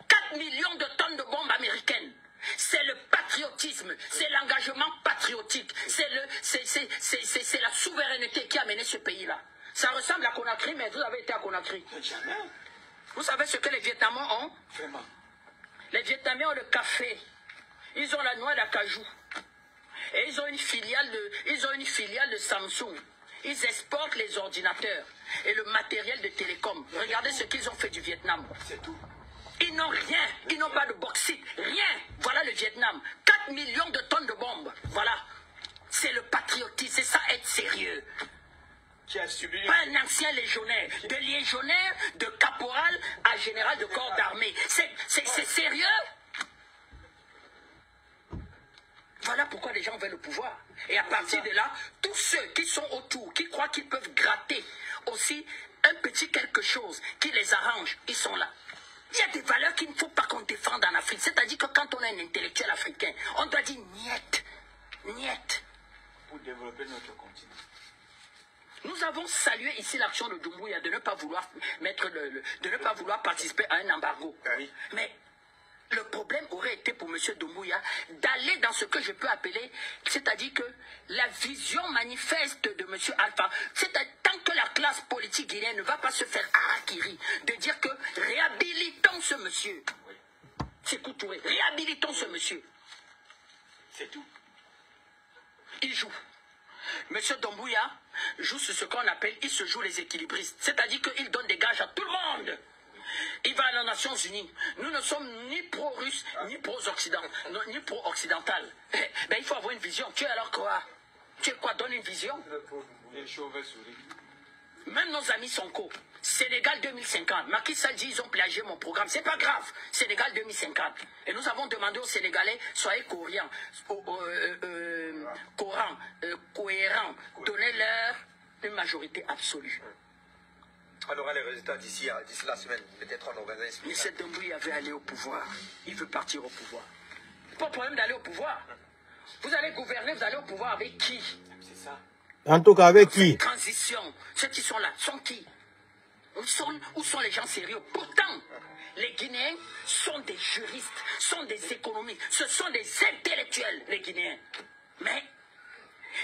4 millions de tonnes de bombes américaines. C'est le patriotisme, c'est l'engagement patriotique, c'est la souveraineté qui a mené ce pays-là. Ça ressemble à Conakry, mais vous avez été à Conakry. Jamais. Vous savez ce que les Vietnamiens ont? Vraiment. Les Vietnamiens ont le café, ils ont la noix d'acajou, et ils ont une filiale de Samsung. Ils exportent les ordinateurs et le matériel de télécom. Regardez ce qu'ils ont fait du Vietnam. C'est tout. Ils n'ont rien, ils n'ont pas de bauxite, rien. Voilà le Vietnam. 4 millions de tonnes de bombes. Voilà. C'est le patriotisme, c'est ça être sérieux. Qui a subi... Pas un ancien légionnaire, de légionnaire, de caporal à général de corps d'armée. C'est sérieux? Voilà pourquoi les gens veulent le pouvoir. Et à partir de là, tous ceux qui sont autour, qui croient qu'ils peuvent gratter aussi un petit quelque chose qui les arrange, ils sont là. Il y a des valeurs qu'il ne faut pas qu'on défende en Afrique. C'est-à-dire que quand on est un intellectuel africain, on doit dire niet, niet. Pour développer notre continent. Nous avons salué ici l'action de Doumbouya de ne pas vouloir de ne pas vouloir participer à un embargo. Oui. Mais le problème aurait été pour M. Doumbouya d'aller dans ce que je peux appeler, c'est-à-dire que la vision manifeste de M. Alpha, c'est-à-dire tant que la classe politique guinéenne ne va pas se faire harakiri, de dire que réhabilitons ce monsieur. Oui. C'est Touré, réhabilitons ce monsieur. C'est tout. Il joue. M. Doumbouya joue sur ce qu'on appelle, il se joue les équilibristes. C'est-à-dire qu'il donne des gages à tout le monde. Il va aux Nations Unies. Nous ne sommes ni pro-russes, ni pro-occidental. Ben, il faut avoir une vision. Tu es alors quoi? Tu es quoi? Donne une vision. Les chauves-souris. Même nos amis Sonko, Sénégal 2050, Macky Sall dit ils ont plagié mon programme. C'est pas grave, Sénégal 2050. Et nous avons demandé aux Sénégalais, soyez cohérents, donnez-leur une majorité absolue. On aura les résultats d'ici la semaine, peut-être on aura les M. Doumbouya avait allé au pouvoir. Il veut partir au pouvoir. Pas de problème d'aller au pouvoir. Vous allez gouverner, vous allez au pouvoir avec qui? C'est ça. En tout cas, avec qui? Transition. Ceux qui sont là sont qui? Où sont les gens sérieux? Pourtant, les Guinéens sont des juristes, sont des économistes, ce sont des intellectuels, les Guinéens. Mais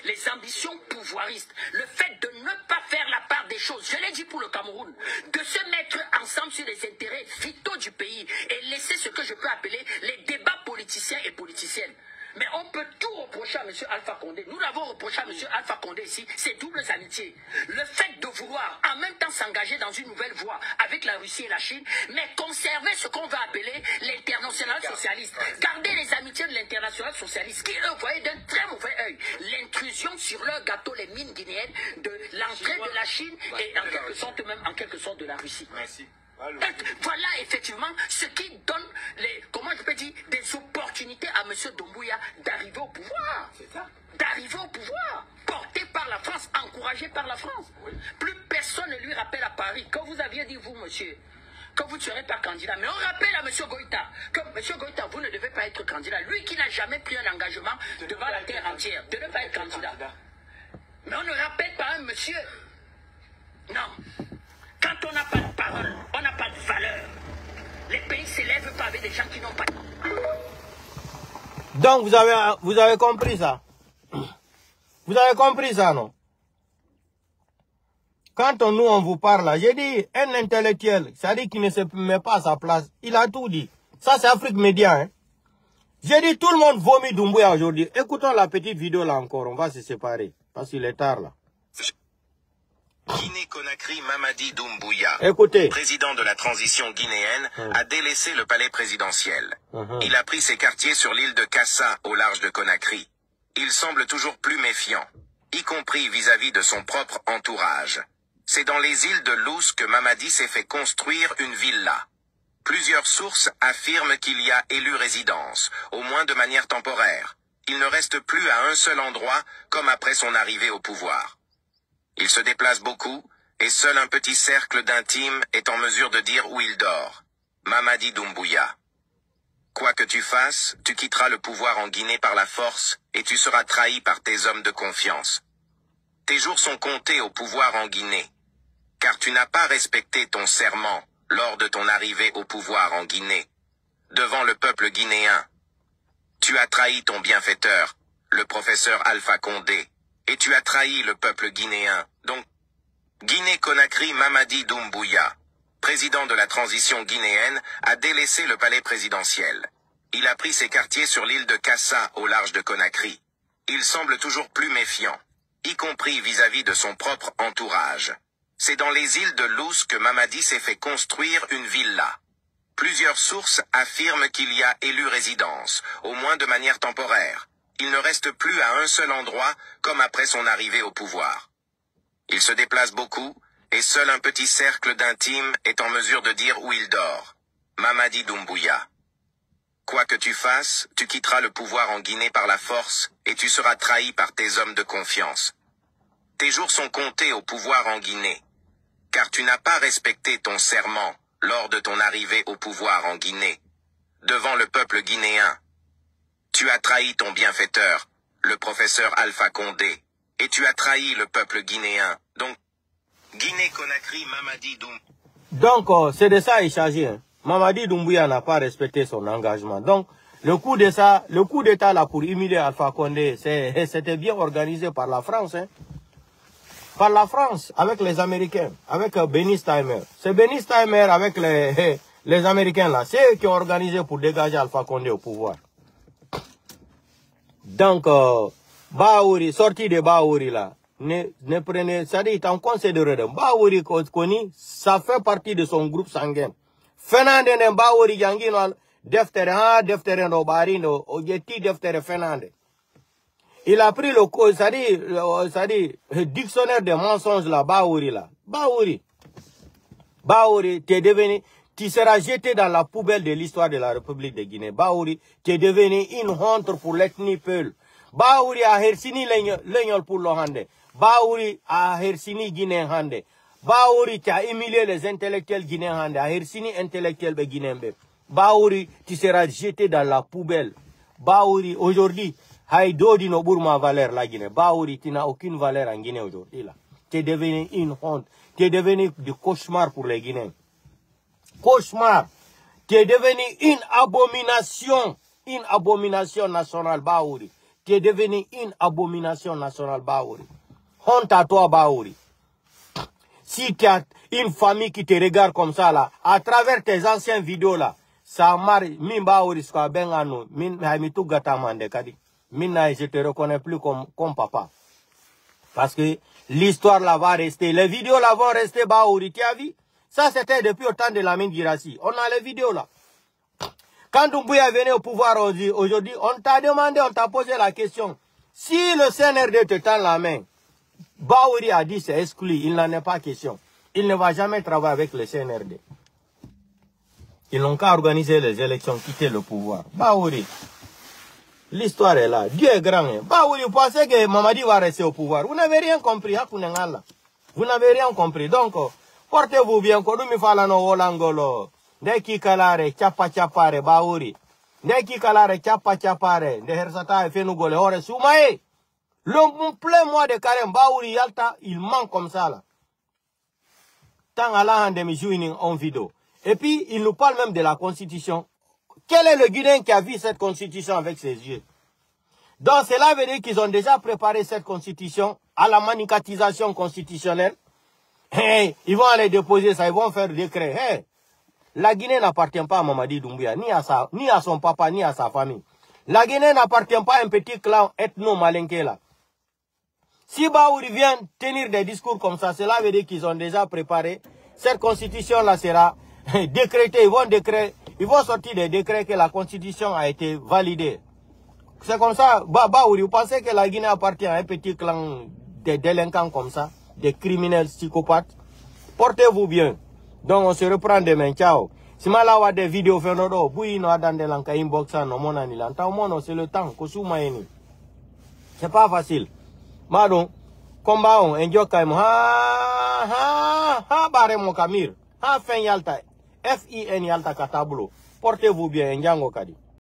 les ambitions pouvoiristes, le fait de ne pas faire la part des choses, je l'ai dit pour le Cameroun, de se mettre ensemble sur les intérêts vitaux du pays et laisser ce que je peux appeler les débats politiciens et politiciennes. Mais on peut tout reprocher à M. Alpha Condé. Nous l'avons reproché à M. Alpha Condé ici, ces doubles amitiés. Le fait de vouloir en même temps s'engager dans une nouvelle voie avec la Russie et la Chine, mais conserver ce qu'on va appeler l'international socialiste. Garder les amitiés de l'international socialiste, qui eux voyaient d'un très mauvais œil l'intrusion sur leur gâteau, les mines guinéennes, de l'entrée de la Chine et en quelque sorte même en quelque sorte de la Russie. Merci. Voilà effectivement ce qui donne comment je peux dire, des opportunités à M. Doumbouya d'arriver au pouvoir. C'est ça. D'arriver au pouvoir, porté par la France, encouragé par la France. Oui. Plus personne ne lui rappelle à Paris, quand vous aviez dit, vous, monsieur, que vous ne serez pas candidat. Mais on rappelle à M. Goïta que M. Goïta, vous ne devez pas être candidat. Lui qui n'a jamais pris un engagement devant la terre entière, de ne pas être candidat. Mais on ne rappelle pas un monsieur. Non. Quand on n'a pas de parole, on n'a pas de valeur. Les pays s'élèvent pas avec des gens qui n'ont pas de... Donc vous avez compris ça. Vous avez compris ça, non? Quand nous on vous parle là, j'ai dit un intellectuel, c'est-à-dire qui ne se met pas à sa place, il a tout dit. Ça c'est Afrique Média, hein. J'ai dit tout le monde vomit Doumbouya aujourd'hui. Écoutons la petite vidéo là encore, on va se séparer, parce qu'il est tard là. Guinée-Conakry, Mamadi Doumbouya, Écoutez. président de la transition guinéenne, a délaissé le palais présidentiel. Il a pris ses quartiers sur l'île de Kassa, au large de Conakry. Il semble toujours plus méfiant, y compris vis-à-vis de son propre entourage. C'est dans les îles de Lous que Mamadi s'est fait construire une villa. Plusieurs sources affirment qu'il y a élu résidence, au moins de manière temporaire. Il ne reste plus à un seul endroit, comme après son arrivée au pouvoir. Il se déplace beaucoup, et seul un petit cercle d'intimes est en mesure de dire où il dort. Mamadi Doumbouya. Quoi que tu fasses, tu quitteras le pouvoir en Guinée par la force, et tu seras trahi par tes hommes de confiance. Tes jours sont comptés au pouvoir en Guinée, car tu n'as pas respecté ton serment lors de ton arrivée au pouvoir en Guinée, devant le peuple guinéen. Tu as trahi ton bienfaiteur, le professeur Alpha Condé, et tu as trahi le peuple guinéen. Donc, Guinée-Conakry, Mamadi Doumbouya, président de la transition guinéenne, a délaissé le palais présidentiel. Il a pris ses quartiers sur l'île de Kassa, au large de Conakry. Il semble toujours plus méfiant, y compris vis-à-vis de son propre entourage. C'est dans les îles de Lous que Mamadi s'est fait construire une villa. Plusieurs sources affirment qu'il y a élu résidence, au moins de manière temporaire. Il ne reste plus à un seul endroit, comme après son arrivée au pouvoir. Il se déplace beaucoup, et seul un petit cercle d'intimes est en mesure de dire où il dort. Mamadi Doumbouya. Quoi que tu fasses, tu quitteras le pouvoir en Guinée par la force, et tu seras trahi par tes hommes de confiance. Tes jours sont comptés au pouvoir en Guinée, car tu n'as pas respecté ton serment lors de ton arrivée au pouvoir en Guinée, devant le peuple guinéen. Tu as trahi ton bienfaiteur, le professeur Alpha Condé, et tu as trahi le peuple guinéen. Donc, Guinée-Conakry, Mamadi Doumbouya. Donc, c'est de ça il s'agit. Hein. Mamadi Doumbouya n'a pas respecté son engagement. Donc, le coup d'état là pour humilier Alpha Condé, c'était bien organisé par la France. Hein. Par la France, avec les Américains, avec Benny Steimer. C'est Benny Steimer avec les Américains là. C'est eux qui ont organisé pour dégager Alpha Condé au pouvoir. Donc, Baouri, sorti de Baouri là, ne prenez, c'est-à-dire, en considéré, Baouri Koni, ça fait partie de son groupe sanguin. Fernande ne Baouri Yangino, deftere no barino, ojeti deftere Fernande. Il a pris le, c'est-à-dire, dictionnaire de mensonges là, Baouri là. Baouri, t'es devenu, tu seras jeté dans la poubelle de l'histoire de la République de Guinée. Baouri, tu es devenu une honte pour l'ethnie Peul. Baouri a hersini l'egnol pour le Hande. Baouri a hersini Guinée Hande. Baouri, tu as humilié les intellectuels guinéens Hande. A hersini intellectuel guinéen. Baouri, tu seras jeté dans la poubelle. Baouri, aujourd'hui, Haïdo dit no bourma valeur la Guinée. Baouri, tu n'as aucune valeur en Guinée aujourd'hui là. Tu es devenu une honte. Tu es devenu du cauchemar pour les Guinéens. Cauchemar. Tu es devenu une abomination nationale, Baouri. Tu es devenu une abomination nationale, Baouri. Honte à toi, Baouri. Si tu as une famille qui te regarde comme ça, là, à travers tes anciennes vidéos, là, ça marche, min Baouri, ce qu'on a min, hamitou gatamande, kadi. Min, je te reconnais plus comme papa. Parce que l'histoire, là, va rester. Les vidéos, là, vont rester, Baouri. Tu as vu? Ça, c'était depuis au temps de Lamine Guirassy. On a les vidéos, là. Quand Doumbouya venait au pouvoir aujourd'hui, on t'a demandé, on t'a posé la question. Si le CNRD te tend la main, Baouri a dit c'est exclu, il n'en est pas question. Il ne va jamais travailler avec le CNRD. Ils n'ont qu'à organiser les élections, quitter le pouvoir. Baouri, l'histoire est là. Dieu est grand. Baouri, vous pensez que Mamadi va rester au pouvoir? Vous n'avez rien compris. Vous n'avez rien compris. Donc, portez-vous bien. Kodumi falano wolangolo. Ndeki kalare chapa chapare Baouri. Ndeki kalare chapa chapare. De hersata e fenugole hore soumae. Le plein mois de carême Baouri Yalta, il manque comme ça là. Tant à la de jouer en vidéo. Et puis il nous parle même de la constitution. Quel est le Guinéen qui a vu cette constitution avec ses yeux? Donc cela veut dire qu'ils ont déjà préparé cette constitution à la manicatisation constitutionnelle. Hey, ils vont aller déposer ça, ils vont faire décret. Hey, la Guinée n'appartient pas à Mamadi Doumbouya, ni à son papa, ni à sa famille. La Guinée n'appartient pas à un petit clan ethno-malinké là. Si Baouri vient tenir des discours comme ça, cela veut dire qu'ils ont déjà préparé. Cette constitution-là sera décrétée. Ils vont sortir des décrets que la constitution a été validée. C'est comme ça, Baouri, vous pensez que la Guinée appartient à un petit clan de délinquants comme ça, des criminels psychopathes? Portez-vous bien. Donc on se reprend demain. Ciao. Si malawa des vidéos fenodo, bouille no adande lanka inboxa no monani lanta au mono, c'est le temps. Kosuma eni. C'est pas facile. Madon, combat on, enjokaimo, bare mon kamir, fin yalta, FIN yalta katablo. Portez-vous bien, Ndjango Kadi.